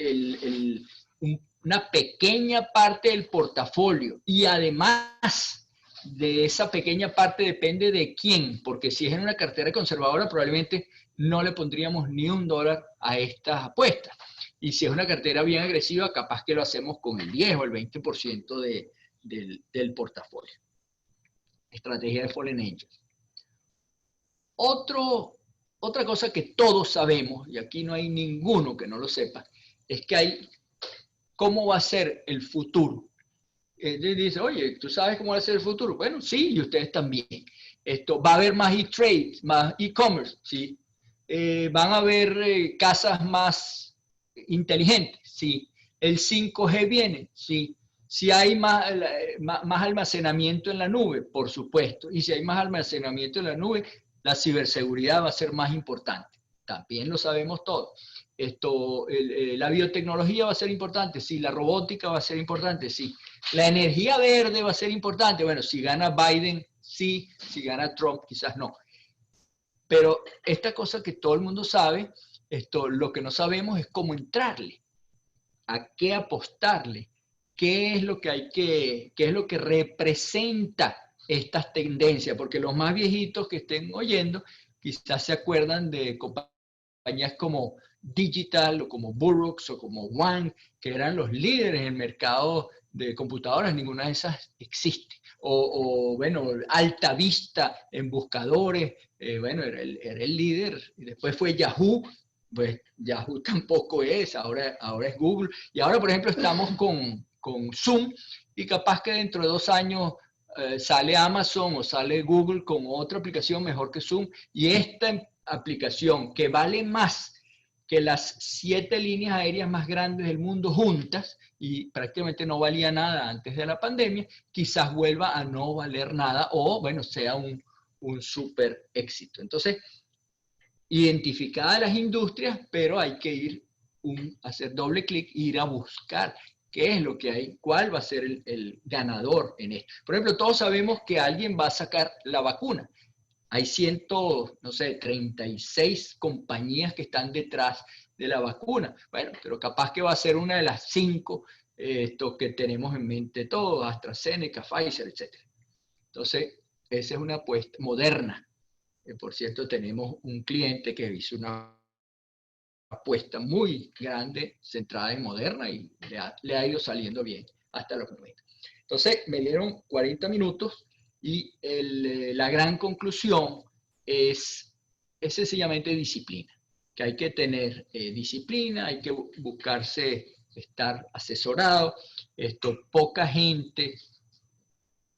una pequeña parte del portafolio y además de esa pequeña parte depende de quién, porque si es en una cartera conservadora probablemente no le pondríamos ni $1 a estas apuestas. Y si es una cartera bien agresiva, capaz que lo hacemos con el 10 o el 20% del portafolio. Estrategia de Fallen Angels. Otra cosa que todos sabemos, y aquí no hay ninguno que no lo sepa, es que hay cómo va a ser el futuro. Dice, oye, ¿tú sabes cómo va a ser el futuro? Bueno, sí, y ustedes también. Va a haber más e-trade, más e-commerce, ¿sí? Van a haber casas más inteligentes, ¿sí? El 5G viene, ¿sí? Si hay más almacenamiento en la nube, por supuesto. Y si hay más almacenamiento en la nube, la ciberseguridad va a ser más importante. también lo sabemos todo. La biotecnología va a ser importante, sí. La robótica va a ser importante, sí. La energía verde va a ser importante. Bueno, si gana Biden, sí. Si gana Trump, quizás no. Pero esta cosa que todo el mundo sabe, lo que no sabemos es cómo entrarle, a qué apostarle, qué es lo qué es lo que representa estas tendencias, porque los más viejitos que estén oyendo quizás se acuerdan de compañías como Digital o como Burroughs o como Wang, que eran los líderes en el mercado de computadoras. Ninguna de esas existe. Bueno, Alta Vista en buscadores, bueno, era el líder, y después fue Yahoo. Pues Yahoo tampoco es, ahora es Google. Y ahora, por ejemplo, estamos con Zoom, y capaz que dentro de 2 años sale Amazon o sale Google con otra aplicación mejor que Zoom, y esta aplicación que vale más que las 7 líneas aéreas más grandes del mundo juntas, y prácticamente no valía nada antes de la pandemia, quizás vuelva a no valer nada, o bueno, sea un súper éxito. Entonces, identificadas las industrias, pero hay que hacer doble clic e ir a buscar qué es lo que hay, cuál va a ser el ganador en esto. Por ejemplo, todos sabemos que alguien va a sacar la vacuna. Hay 36 compañías que están detrás de la vacuna. Bueno, pero capaz que va a ser una de las 5 que tenemos en mente todos: AstraZeneca, Pfizer, etc. Entonces, esa es una apuesta moderna. Por cierto, tenemos un cliente que hizo una apuesta muy grande centrada en Moderna, y le ha ido saliendo bien hasta los momentos. Entonces, me dieron 40 minutos, y la gran conclusión es sencillamente disciplina, que hay que tener disciplina, hay que buscarse estar asesorado. Poca gente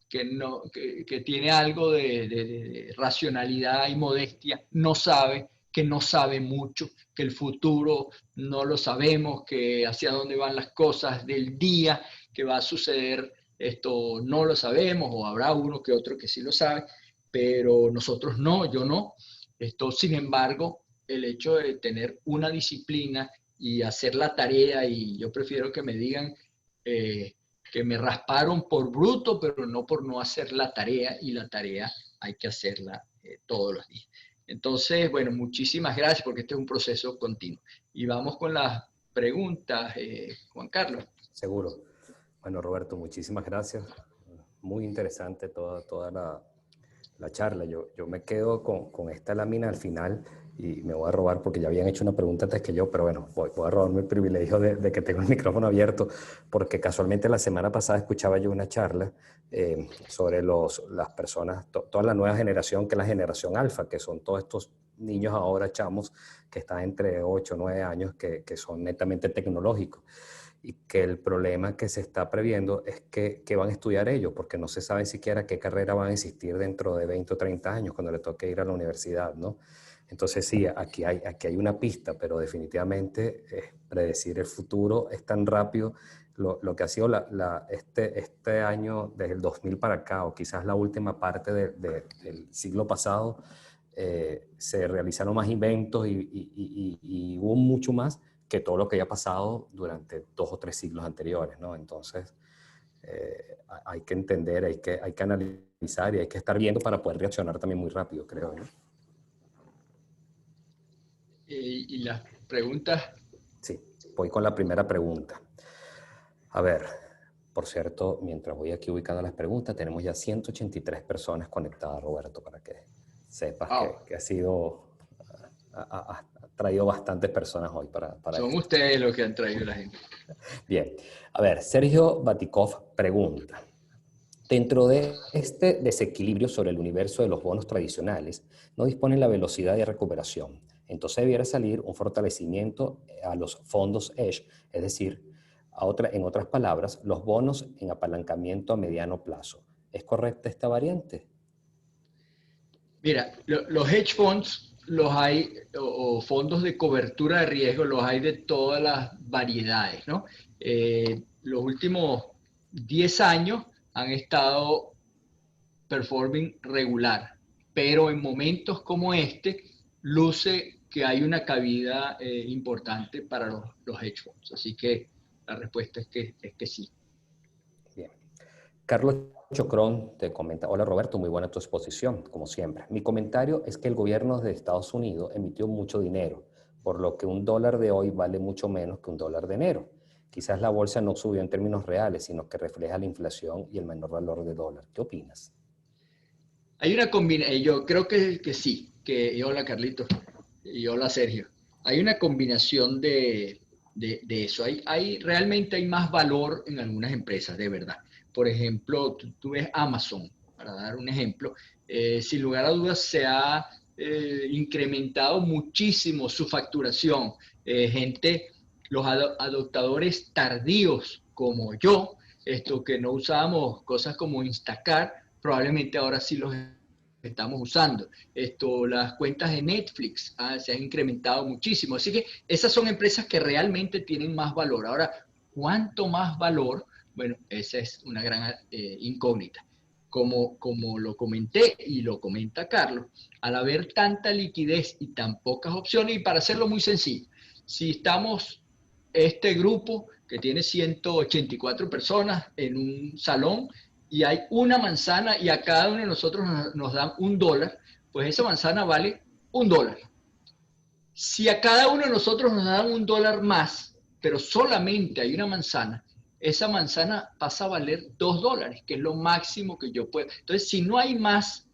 que tiene algo de racionalidad y modestia no sabe que no sabe mucho, que el futuro no lo sabemos, que hacia dónde van las cosas del día, que va a suceder esto no lo sabemos, o habrá uno que otro que sí lo sabe, pero nosotros no, yo no. Sin embargo, el hecho de tener una disciplina y hacer la tarea, y yo prefiero que me digan que me rasparon por bruto, pero no por no hacer la tarea, y la tarea hay que hacerla todos los días. Entonces, bueno, muchísimas gracias, porque este es un proceso continuo. Y vamos con las preguntas, Juan Carlos. Seguro. Bueno, Roberto, muchísimas gracias. Muy interesante toda la charla. Yo me quedo con esta lámina al final, y me voy a robar, porque ya habían hecho una pregunta antes que yo, pero bueno, voy a robarme el privilegio de que tengo el micrófono abierto, porque casualmente la semana pasada escuchaba yo una charla sobre las personas, toda la nueva generación, que es la generación alfa, que son todos estos niños ahora, chamos, que están entre 8 o 9 años, que son netamente tecnológicos. Y que el problema que se está previendo es que van a estudiar ellos, porque no se sabe siquiera qué carrera van a existir dentro de 20 o 30 años, cuando le toque ir a la universidad, ¿no? Entonces sí, aquí hay una pista, pero definitivamente predecir el futuro es tan rápido. Lo que ha sido este año, desde el 2000 para acá, o quizás la última parte del siglo pasado, se realizaron más inventos, y hubo mucho más que todo lo que haya pasado durante 2 o 3 siglos anteriores, ¿no? Entonces, hay que entender, hay que analizar, y hay que estar viendo para poder reaccionar también muy rápido, creo, ¿no? ¿Y las preguntas? Sí, voy con la primera pregunta. A ver, por cierto, mientras voy aquí ubicando las preguntas, tenemos ya 183 personas conectadas, Roberto, para que sepas que ha sido... ha traído bastantes personas hoy para Son esto. ustedes los que han traído la gente. Bien, a ver, Sergio Batikov pregunta: dentro de este desequilibrio sobre el universo de los bonos tradicionales, no disponen la velocidad de recuperación. Entonces debiera salir un fortalecimiento a los fondos Edge, es decir, en otras palabras, los bonos en apalancamiento a mediano plazo. ¿Es correcta esta variante? Mira, los hedge funds los hay, o fondos de cobertura de riesgo, los hay de todas las variedades, ¿no? Los últimos 10 años han estado performing regular, pero en momentos como este luce que hay una cabida importante para los hedge funds. Así que la respuesta es que sí. Bien. Carlos Chocrón te comenta: hola Roberto, muy buena tu exposición, como siempre. Mi comentario es que el gobierno de Estados Unidos emitió mucho dinero, por lo que un dólar de hoy vale mucho menos que un dólar de enero. Quizás la bolsa no subió en términos reales, sino que refleja la inflación y el menor valor del dólar. ¿Qué opinas? Hay una combinación, yo creo que sí, y hola Carlitos, y hola Sergio. Hay una combinación de eso. Realmente hay más valor en algunas empresas, de verdad. Por ejemplo, tú ves Amazon, para dar un ejemplo, sin lugar a dudas se ha incrementado muchísimo su facturación. Los adoptadores tardíos como yo, que no usábamos cosas como Instacart, probablemente ahora sí los estamos usando. Las cuentas de Netflix se han incrementado muchísimo. Así que esas son empresas que realmente tienen más valor. Ahora, ¿cuánto más valor? Bueno, esa es una gran incógnita. Como lo comenté y lo comenta Carlos, al haber tanta liquidez y tan pocas opciones, y para hacerlo muy sencillo, si estamos este grupo que tiene 184 personas en un salón y hay una manzana y a cada uno de nosotros nos dan $1, pues esa manzana vale $1. Si a cada uno de nosotros nos dan $1 más, pero solamente hay una manzana, esa manzana pasa a valer $2, que es lo máximo que yo puedo. Entonces, si no hay más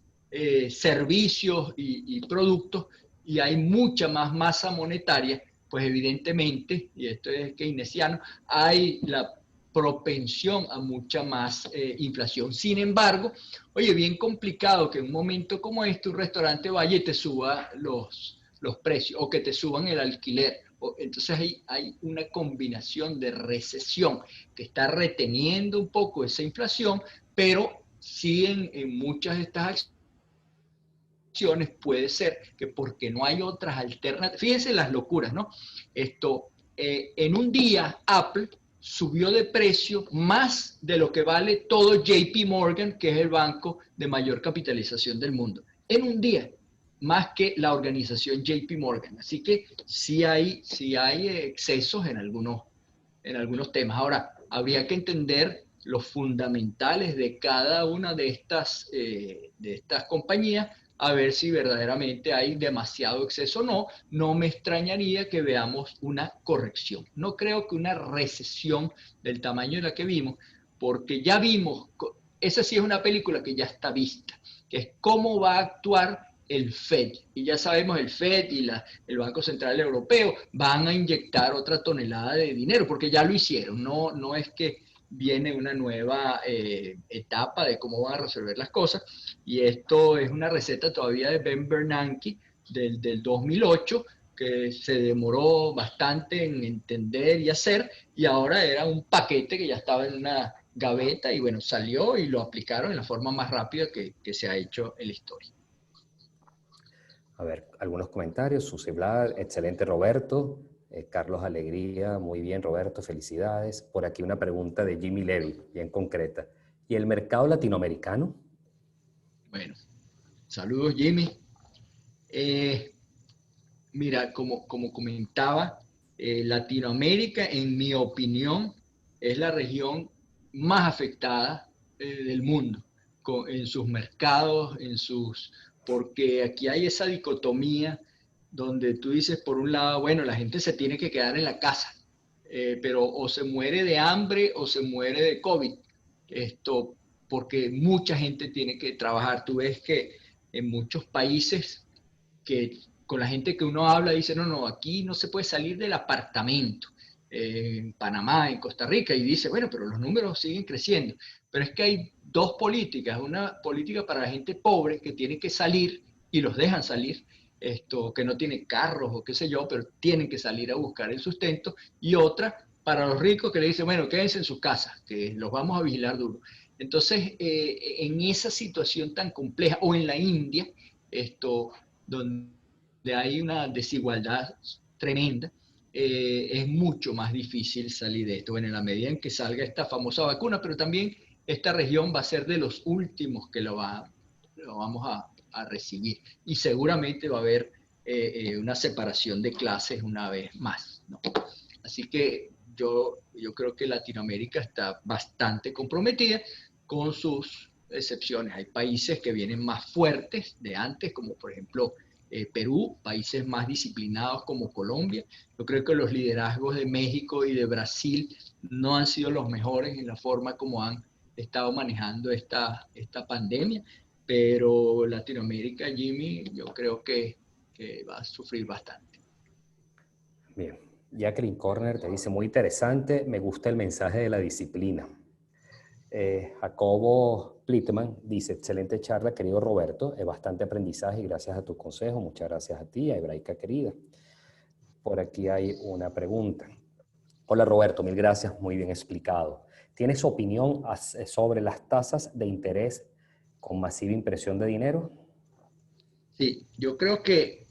servicios y productos y hay mucha más masa monetaria, pues evidentemente, y esto es keynesiano, hay la propensión a mucha más inflación. Sin embargo, oye, bien complicado que en un momento como este un restaurante vaya y te suba los precios o que te suban el alquiler. Entonces hay una combinación de recesión que está reteniendo un poco esa inflación, pero sí en muchas de estas acciones puede ser que porque no hay otras alternativas. Fíjense las locuras, ¿no? En un día Apple subió de precio más de lo que vale todo JP Morgan, que es el banco de mayor capitalización del mundo. En un día, más que la organización JP Morgan. Así que sí hay excesos en algunos temas. Ahora, habría que entender los fundamentales de cada una de estas compañías, a ver si verdaderamente hay demasiado exceso o no. No me extrañaría que veamos una corrección. No creo que una recesión del tamaño de la que vimos, porque ya vimos, esa sí es una película que ya está vista, que es cómo va a actuar el Fed. Y ya sabemos, el Fed y el Banco Central Europeo van a inyectar otra tonelada de dinero, porque ya lo hicieron. No es que viene una nueva etapa de cómo van a resolver las cosas. Y esto es una receta todavía de Ben Bernanke del 2008, que se demoró bastante en entender y hacer, y ahora era un paquete que ya estaba en una gaveta y bueno, salió y lo aplicaron en la forma más rápida que se ha hecho en la historia. A ver, algunos comentarios. Susi Blad, excelente Roberto. Carlos Alegría, muy bien Roberto, felicidades. Por aquí una pregunta de Jimmy Levy, bien concreta. ¿Y el mercado latinoamericano? Bueno, saludos Jimmy. Mira, como comentaba, Latinoamérica, en mi opinión, es la región más afectada del mundo, en sus mercados, porque aquí hay esa dicotomía donde tú dices, por un lado, bueno, la gente se tiene que quedar en la casa, pero o se muere de hambre o se muere de COVID, porque mucha gente tiene que trabajar. Tú ves que en muchos países que con la gente que uno habla dice, no, aquí no se puede salir del apartamento, en Panamá, en Costa Rica, y dice, bueno, pero los números siguen creciendo. Pero es que hay dos políticas, una política para la gente pobre que tiene que salir y los dejan salir, que no tiene carros o qué sé yo, pero tienen que salir a buscar el sustento, y otra para los ricos que le dicen, bueno, quédense en sus casas, que los vamos a vigilar duro. Entonces, en esa situación tan compleja, o en la India, donde hay una desigualdad tremenda, es mucho más difícil salir de esto. Bueno, en la medida en que salga esta famosa vacuna, pero también esta región va a ser de los últimos que lo vamos a recibir. Y seguramente va a haber una separación de clases una vez más, ¿no? Así que yo creo que Latinoamérica está bastante comprometida con sus excepciones. Hay países que vienen más fuertes de antes, como por ejemplo Perú, países más disciplinados como Colombia. Yo creo que los liderazgos de México y de Brasil no han sido los mejores en la forma como han estado manejando esta pandemia, pero Latinoamérica, Jimmy, yo creo que va a sufrir bastante. Bien, Jacqueline Corner te dice, muy interesante, me gusta el mensaje de la disciplina. Jacobo Plitman dice, excelente charla, querido Roberto, es bastante aprendizaje y gracias a tus consejos, muchas gracias a ti, a Hebraica querida. Por aquí hay una pregunta. Hola Roberto, mil gracias, muy bien explicado. ¿Tienes opinión sobre las tasas de interés con masiva impresión de dinero? Sí, yo creo que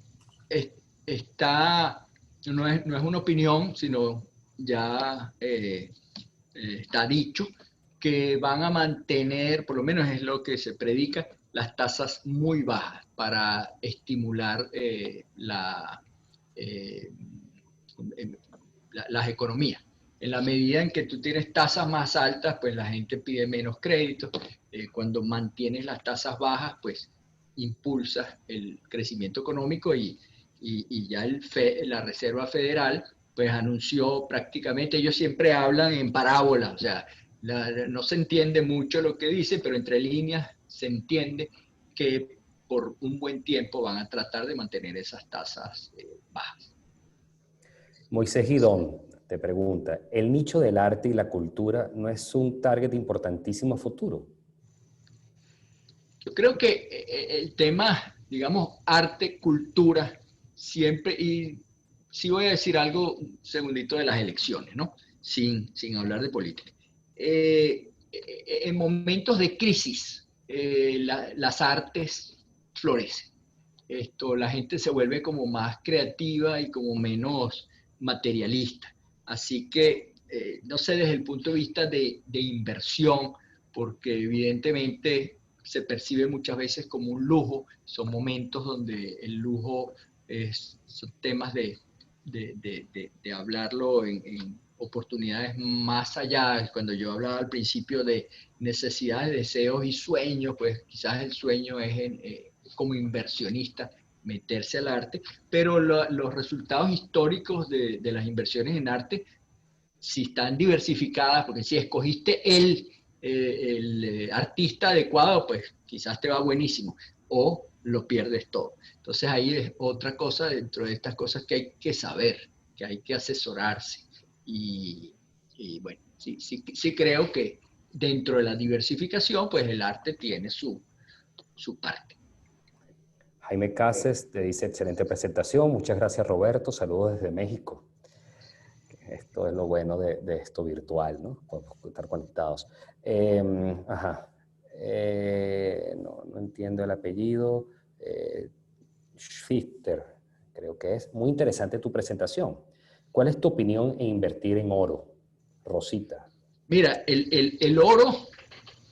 no es una opinión, sino ya está dicho que van a mantener, por lo menos es lo que se predica, las tasas muy bajas para estimular las economías. En la medida en que tú tienes tasas más altas, pues la gente pide menos crédito. Cuando mantienes las tasas bajas, pues impulsas el crecimiento económico y ya la Reserva Federal pues anunció prácticamente, ellos siempre hablan en parábolas, o sea, no se entiende mucho lo que dice, pero entre líneas se entiende que por un buen tiempo van a tratar de mantener esas tasas bajas. Moisés Gidón te pregunta, ¿el nicho del arte y la cultura no es un target importantísimo a futuro? Yo creo que el tema, digamos, arte, cultura, siempre, y sí voy a decir algo un segundito de las elecciones, ¿no? Sin hablar de política. En momentos de crisis, las artes florecen. La gente se vuelve como más creativa y como menos materialista. Así que, no sé, desde el punto de vista de inversión, porque evidentemente se percibe muchas veces como un lujo, son momentos donde el lujo son temas de hablarlo en oportunidades más allá. Cuando yo hablaba al principio de necesidades, deseos y sueños, pues quizás el sueño es como inversionista meterse al arte, pero los resultados históricos de las inversiones en arte, si están diversificadas, porque si escogiste el artista adecuado, pues quizás te va buenísimo, o lo pierdes todo. Entonces ahí es otra cosa dentro de estas cosas que hay que saber, que hay que asesorarse. Y bueno, sí creo que dentro de la diversificación, pues el arte tiene su parte. Jaime Cases te dice, excelente presentación, muchas gracias Roberto, saludos desde México. Esto es lo bueno de esto virtual, ¿no? Podemos estar conectados. No entiendo el apellido. Schifter, creo que es. Muy interesante tu presentación. ¿Cuál es tu opinión en invertir en oro, Rosita? Mira, el oro,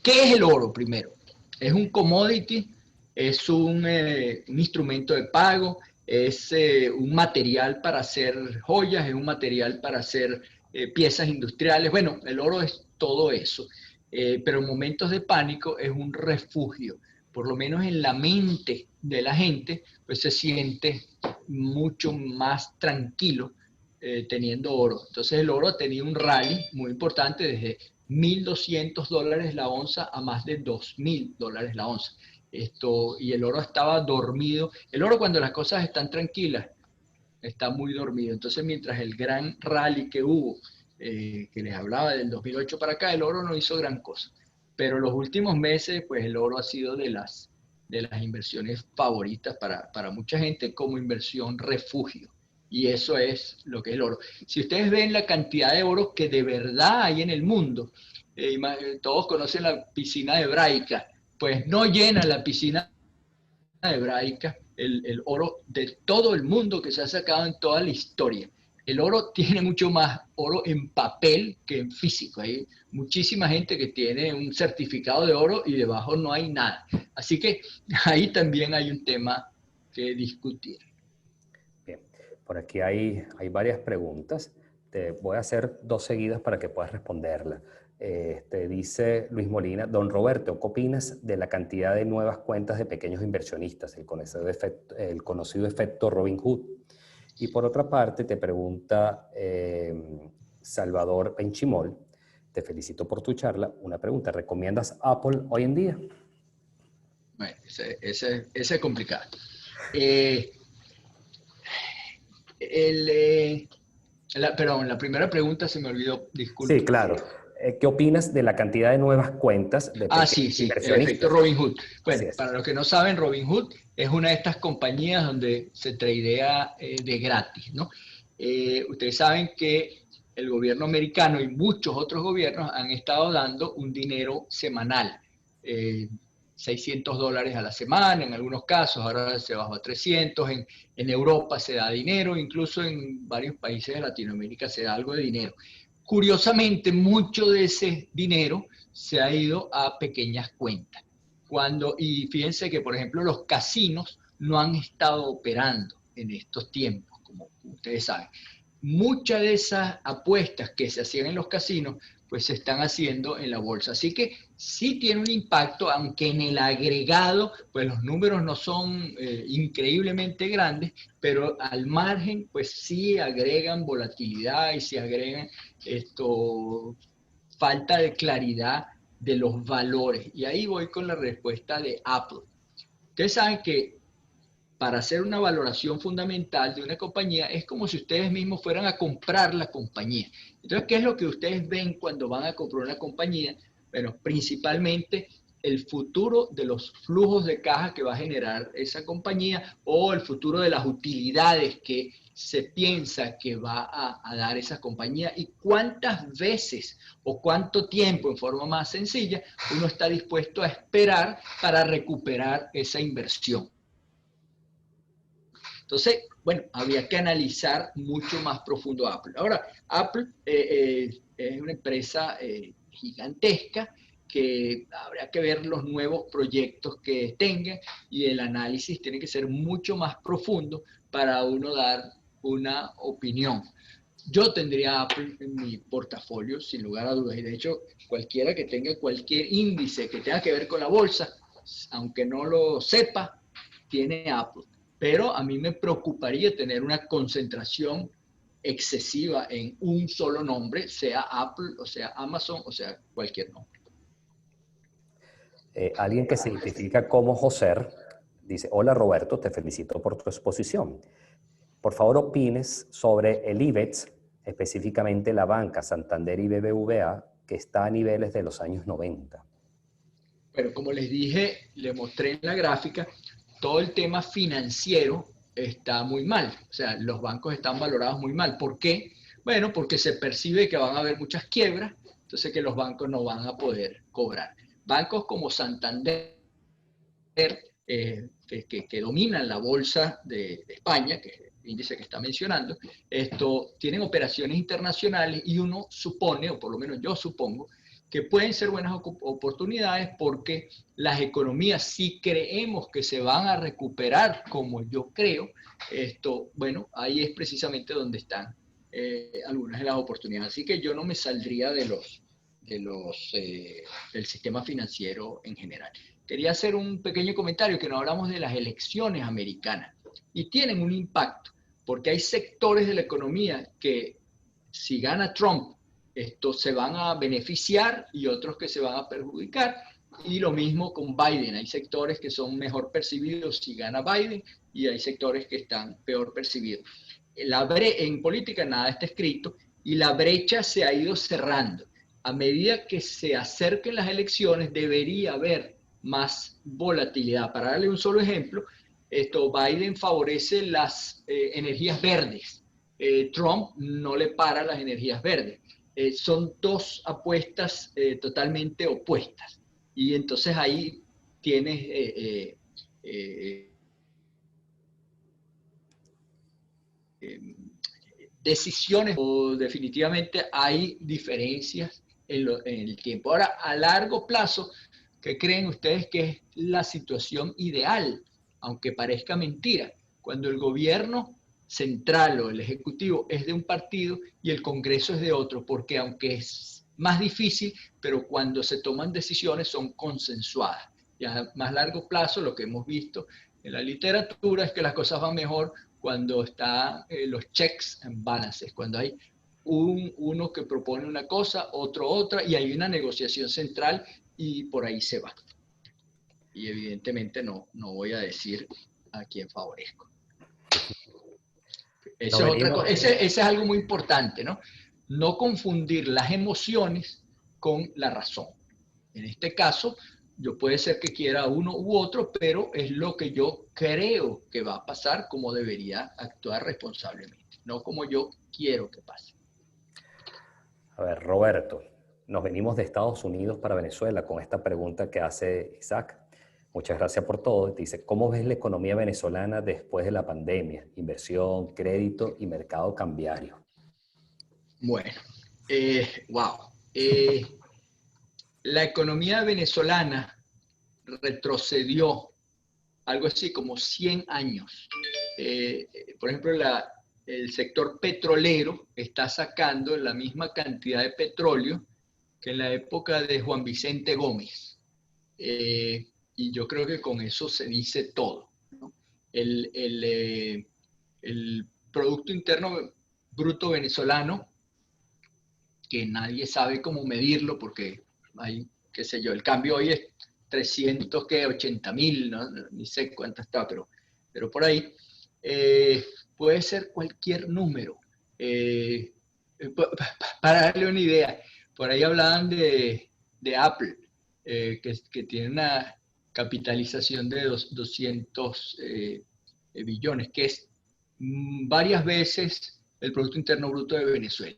¿qué es el oro primero? Es un commodity, es un instrumento de pago, es un material para hacer joyas, es un material para hacer piezas industriales. Bueno, el oro es todo eso, pero en momentos de pánico es un refugio. Por lo menos en la mente de la gente, pues se siente mucho más tranquilo teniendo oro. Entonces el oro ha tenido un rally muy importante desde $1,200 la onza a más de $2,000 la onza. Y el oro estaba dormido. El oro cuando las cosas están tranquilas, está muy dormido. Entonces mientras el gran rally que hubo, que les hablaba del 2008 para acá, el oro no hizo gran cosa. Pero los últimos meses, pues el oro ha sido de las inversiones favoritas para mucha gente como inversión refugio. Y eso es lo que es el oro. Si ustedes ven la cantidad de oro que de verdad hay en el mundo, todos conocen la piscina hebraica, pues no llena la piscina hebraica el oro de todo el mundo que se ha sacado en toda la historia. El oro tiene mucho más oro en papel que en físico. Hay muchísima gente que tiene un certificado de oro y debajo no hay nada. Así que ahí también hay un tema que discutir. Por aquí hay varias preguntas. Te voy a hacer dos seguidas para que puedas responderla. Dice Luis Molina, don Roberto, ¿qué opinas de la cantidad de nuevas cuentas de pequeños inversionistas, el conocido efecto Robin Hood? Y por otra parte, te pregunta Salvador Benchimol, te felicito por tu charla. Una pregunta, ¿recomiendas Apple hoy en día? Bueno, ese es complicado. Perdón, la primera pregunta se me olvidó, Sí, disculpe. claro. ¿Qué opinas de la cantidad de nuevas cuentas de pequeños Sí, el efecto inversionistas? Robin Hood. Así Bueno, es. para los que no saben, Robin Hood es una de estas compañías donde se tradea de gratis, ¿no? Ustedes saben que el gobierno americano y muchos otros gobiernos han estado dando un dinero semanal, $600 a la semana en algunos casos, ahora se bajó a 300, en Europa se da dinero, incluso en varios países de Latinoamérica se da algo de dinero. Curiosamente, mucho de ese dinero se ha ido a pequeñas cuentas. Y fíjense que, por ejemplo, los casinos no han estado operando en estos tiempos, como ustedes saben. Muchas de esas apuestas que se hacían en los casinos, pues se están haciendo en la bolsa. Así que sí tiene un impacto, aunque en el agregado, pues los números no son increíblemente grandes, pero al margen, pues sí agregan volatilidad y sí agregan falta de claridad de los valores. Y ahí voy con la respuesta de Apple. Ustedes saben que para hacer una valoración fundamental de una compañía es como si ustedes mismos fueran a comprar la compañía. Entonces, ¿qué es lo que ustedes ven cuando van a comprar una compañía? Bueno, principalmente el futuro de los flujos de caja que va a generar esa compañía o el futuro de las utilidades que se piensa que va a dar esa compañía y cuántas veces o cuánto tiempo en forma más sencilla uno está dispuesto a esperar para recuperar esa inversión. Entonces, bueno, había que analizar mucho más profundo Apple. Ahora, Apple es una empresa gigantesca que habrá que ver los nuevos proyectos que tenga y el análisis tiene que ser mucho más profundo para uno dar una opinión. Yo tendría Apple en mi portafolio, sin lugar a dudas, y de hecho, cualquiera que tenga cualquier índice que tenga que ver con la bolsa, aunque no lo sepa, tiene Apple. Pero a mí me preocuparía tener una concentración excesiva en un solo nombre, sea Apple, o sea Amazon, o sea cualquier nombre. Alguien que se identifica como Joser dice, hola Roberto, te felicito por tu exposición. Por favor, opines sobre el IBEX, específicamente la banca Santander y BBVA, que está a niveles de los años 90. Pero como les dije, le mostré en la gráfica, todo el tema financiero está muy mal. O sea, los bancos están valorados muy mal. ¿Por qué? Bueno, porque se percibe que van a haber muchas quiebras, entonces que los bancos no van a poder cobrar. Bancos como Santander, que dominan la bolsa de España, que es el índice que está mencionando, tienen operaciones internacionales y uno supone, o por lo menos yo supongo, que pueden ser buenas oportunidades porque las economías, si creemos que se van a recuperar, como yo creo, bueno, ahí es precisamente donde están algunas de las oportunidades. Así que yo no me saldría del sistema financiero en general. Quería hacer un pequeño comentario que no hablamos de las elecciones americanas y tienen un impacto porque hay sectores de la economía que si gana Trump, se van a beneficiar y otros que se van a perjudicar. Y lo mismo con Biden. Hay sectores que son mejor percibidos si gana Biden y hay sectores que están peor percibidos. En política nada está escrito y la brecha se ha ido cerrando. A medida que se acerquen las elecciones debería haber más volatilidad. Para darle un solo ejemplo, Biden favorece las energías verdes. Trump no le para las energías verdes. Son dos apuestas totalmente opuestas. Y entonces ahí tienes decisiones o definitivamente hay diferencias en el tiempo. Ahora, a largo plazo, ¿qué creen ustedes que es la situación ideal? Aunque parezca mentira, cuando el gobierno central o el ejecutivo es de un partido y el Congreso es de otro, porque aunque es más difícil, pero cuando se toman decisiones son consensuadas. Y a más largo plazo, lo que hemos visto en la literatura es que las cosas van mejor cuando están los checks and balances, cuando hay uno que propone una cosa, otro otra, y hay una negociación central y por ahí se va. Y evidentemente no voy a decir a quién favorezco. Eso es otra cosa. Ese es algo muy importante, ¿no? No confundir las emociones con la razón. En este caso, yo puede ser que quiera uno u otro, pero es lo que yo creo que va a pasar, como debería actuar responsablemente, no como yo quiero que pase. A ver, Roberto, nos venimos de Estados Unidos para Venezuela con esta pregunta que hace Isaac. Muchas gracias por todo. Dice, ¿cómo ves la economía venezolana después de la pandemia? Inversión, crédito y mercado cambiario. Bueno, wow. La economía venezolana retrocedió algo así como 100 años. Por ejemplo, el sector petrolero está sacando la misma cantidad de petróleo que en la época de Juan Vicente Gómez. Y yo creo que con eso se dice todo, ¿no? El Producto Interno Bruto venezolano, que nadie sabe cómo medirlo porque hay, qué sé yo, el cambio hoy es 380.000, ¿no? Ni sé cuánto está, pero por ahí puede ser cualquier número. Para darle una idea, por ahí hablaban de Apple, que tiene una capitalización de 200 billones, que es varias veces el Producto Interno Bruto de Venezuela,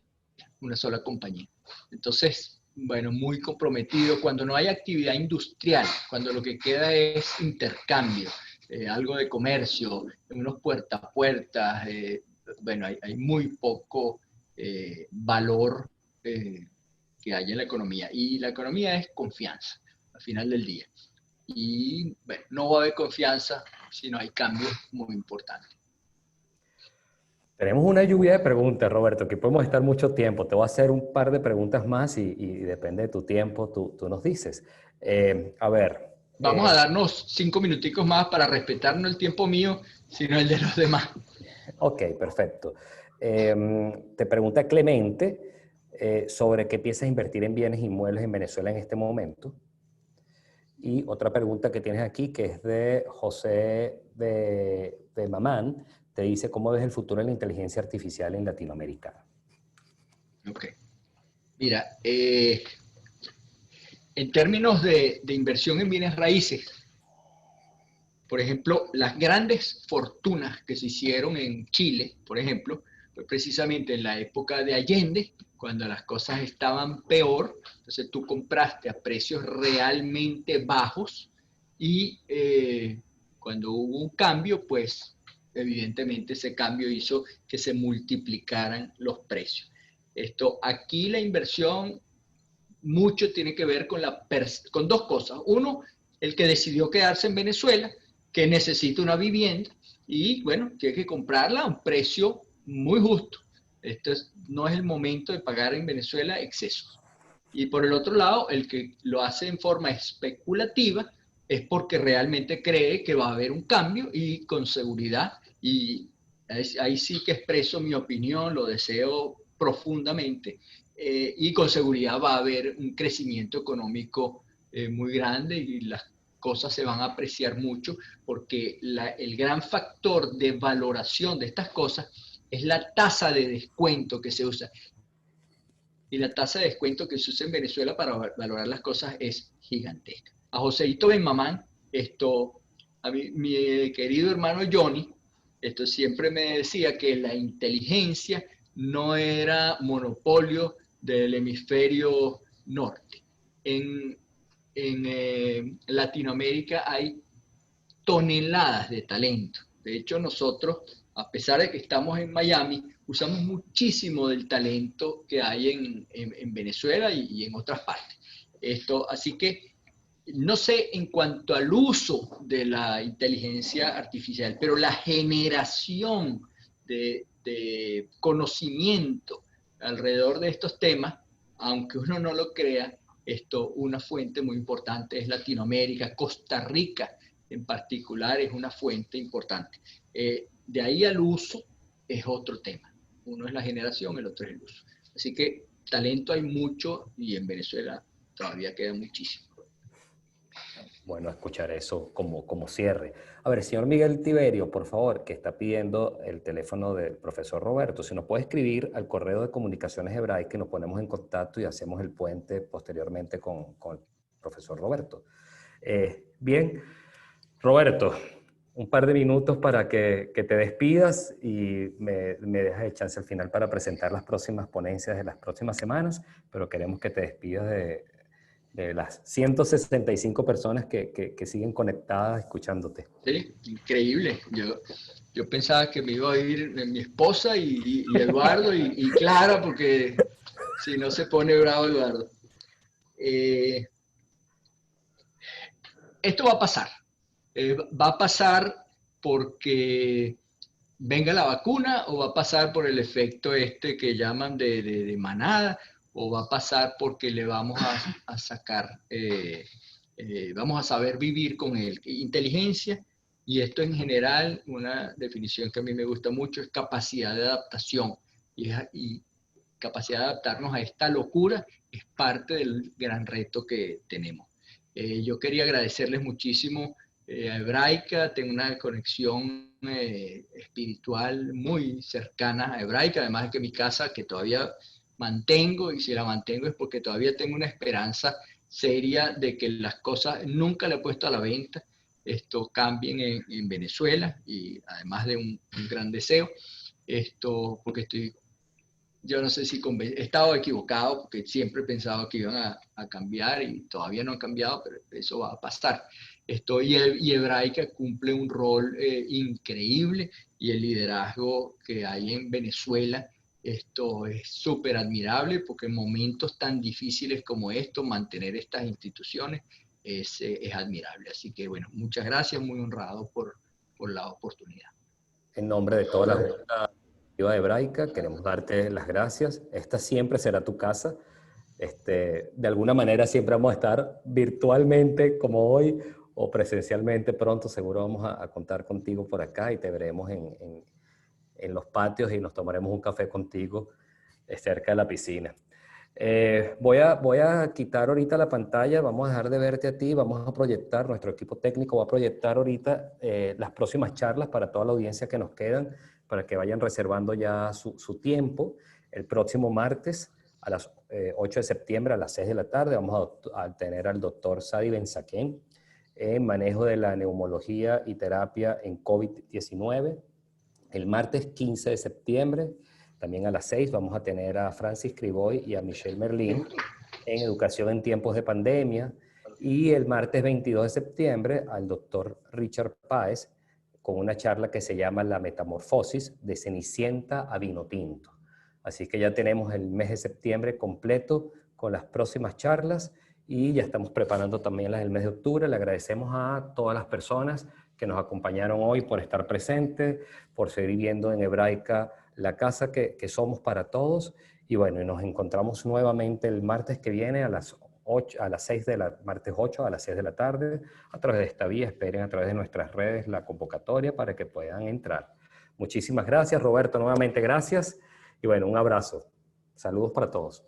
una sola compañía. Entonces, bueno, muy comprometido. Cuando no hay actividad industrial, cuando lo que queda es intercambio, algo de comercio, unos puerta a puerta, bueno, hay muy poco valor que hay en la economía. Y la economía es confianza, al final del día. Y bueno, no va a haber confianza si no hay cambios muy importantes. Tenemos una lluvia de preguntas, Roberto, que podemos estar mucho tiempo. Te voy a hacer un par de preguntas más y depende de tu tiempo, tú nos dices. A ver. Vamos a darnos 5 minuticos más para respetar no el tiempo mío, sino el de los demás. Ok, perfecto. Te pregunta Clemente sobre qué piensas invertir en bienes inmuebles en Venezuela en este momento. Y otra pregunta que tienes aquí, que es de José de Mamán, te dice cómo ves el futuro de la inteligencia artificial en Latinoamérica. Ok. Mira, en términos de inversión en bienes raíces, por ejemplo, las grandes fortunas que se hicieron en Chile, por ejemplo, fue precisamente en la época de Allende, cuando las cosas estaban peor. Entonces tú compraste a precios realmente bajos y cuando hubo un cambio, pues evidentemente ese cambio hizo que se multiplicaran los precios. Aquí la inversión mucho tiene que ver con dos cosas. Uno, el que decidió quedarse en Venezuela, que necesita una vivienda y, bueno, tiene que comprarla a un precio muy justo. No es el momento de pagar en Venezuela excesos. Y por el otro lado, el que lo hace en forma especulativa es porque realmente cree que va a haber un cambio y con seguridad. Y ahí sí que expreso mi opinión, lo deseo profundamente. Y con seguridad va a haber un crecimiento económico muy grande y las cosas se van a apreciar mucho porque el gran factor de valoración de estas cosas es la tasa de descuento que se usa. Y la tasa de descuento que se usa en Venezuela para valorar las cosas es gigantesca. A Joseito Benmamán, a mi querido hermano Johnny, siempre me decía que la inteligencia no era monopolio del hemisferio norte. En Latinoamérica hay toneladas de talento. De hecho, nosotros, a pesar de que estamos en Miami, usamos muchísimo del talento que hay en Venezuela y en otras partes. Así que no sé en cuanto al uso de la inteligencia artificial, pero la generación de conocimiento alrededor de estos temas, aunque uno no lo crea, una fuente muy importante es Latinoamérica. Costa Rica en particular es una fuente importante. De ahí al uso es otro tema. Uno es la generación, el otro es el uso. Así que talento hay mucho y en Venezuela todavía queda muchísimo. Bueno, escuchar eso como cierre. A ver, señor Miguel Tiberio, por favor, que está pidiendo el teléfono del profesor Roberto, si nos puede escribir al correo de Comunicaciones Hebraicas, que nos ponemos en contacto y hacemos el puente posteriormente con el profesor Roberto. Bien, Roberto, un par de minutos para que te despidas y me dejas el chance al final para presentar las próximas ponencias de las próximas semanas, pero queremos que te despidas de las 165 personas que siguen conectadas escuchándote. Sí, increíble. Yo pensaba que me iba a ir mi esposa y Eduardo y Clara, porque si no se pone bravo Eduardo. Esto va a pasar. Va a pasar porque venga la vacuna, o va a pasar por el efecto que llaman de manada, o va a pasar porque le vamos a sacar, vamos a saber vivir con él. Inteligencia, y esto en general, una definición que a mí me gusta mucho, es capacidad de adaptación. Y capacidad de adaptarnos a esta locura es parte del gran reto que tenemos. Yo quería agradecerles muchísimo a Hebraica. Tengo una conexión espiritual muy cercana a Hebraica, además de que mi casa, que todavía mantengo, y si la mantengo es porque todavía tengo una esperanza seria de que las cosas, nunca le he puesto a la venta, cambien en Venezuela, y además de un gran deseo, porque yo no sé si he estado equivocado, porque siempre he pensado que iban a cambiar y todavía no han cambiado, pero eso va a pasar. Y Hebraica cumple un rol increíble, y el liderazgo que hay en Venezuela, esto es súper admirable, porque en momentos tan difíciles como estos, mantener estas instituciones es admirable. Así que bueno, muchas gracias, muy honrado por la oportunidad. En nombre de toda la Junta de Hebraica, queremos darte las gracias. Esta siempre será tu casa. De alguna manera siempre vamos a estar virtualmente como hoy, o presencialmente pronto. Seguro vamos a contar contigo por acá y te veremos en los patios y nos tomaremos un café contigo cerca de la piscina. Voy a quitar ahorita la pantalla, vamos a dejar de verte a ti, vamos a proyectar, nuestro equipo técnico va a proyectar ahorita las próximas charlas para toda la audiencia que nos quedan, para que vayan reservando ya su tiempo. El próximo martes a las 8 de septiembre a las 6 de la tarde vamos a tener al doctor Sadi Benzaquén en manejo de la neumología y terapia en COVID-19. El martes 15 de septiembre, también a las 6, vamos a tener a Francis Criboy y a Michelle Merlin en educación en tiempos de pandemia. Y el martes 22 de septiembre al doctor Richard Páez con una charla que se llama La metamorfosis de Cenicienta a Vino Tinto. Así que ya tenemos el mes de septiembre completo con las próximas charlas y ya estamos preparando también las del mes de octubre. Le agradecemos a todas las personas que nos acompañaron hoy por estar presentes, por seguir viendo en Hebraica la casa que somos para todos. Y bueno, y nos encontramos nuevamente el martes que viene a las 6 de la, martes 8 a las 6 de la tarde, a través de esta vía. Esperen a través de nuestras redes la convocatoria para que puedan entrar. Muchísimas gracias, Roberto, nuevamente gracias. Y bueno, un abrazo. Saludos para todos.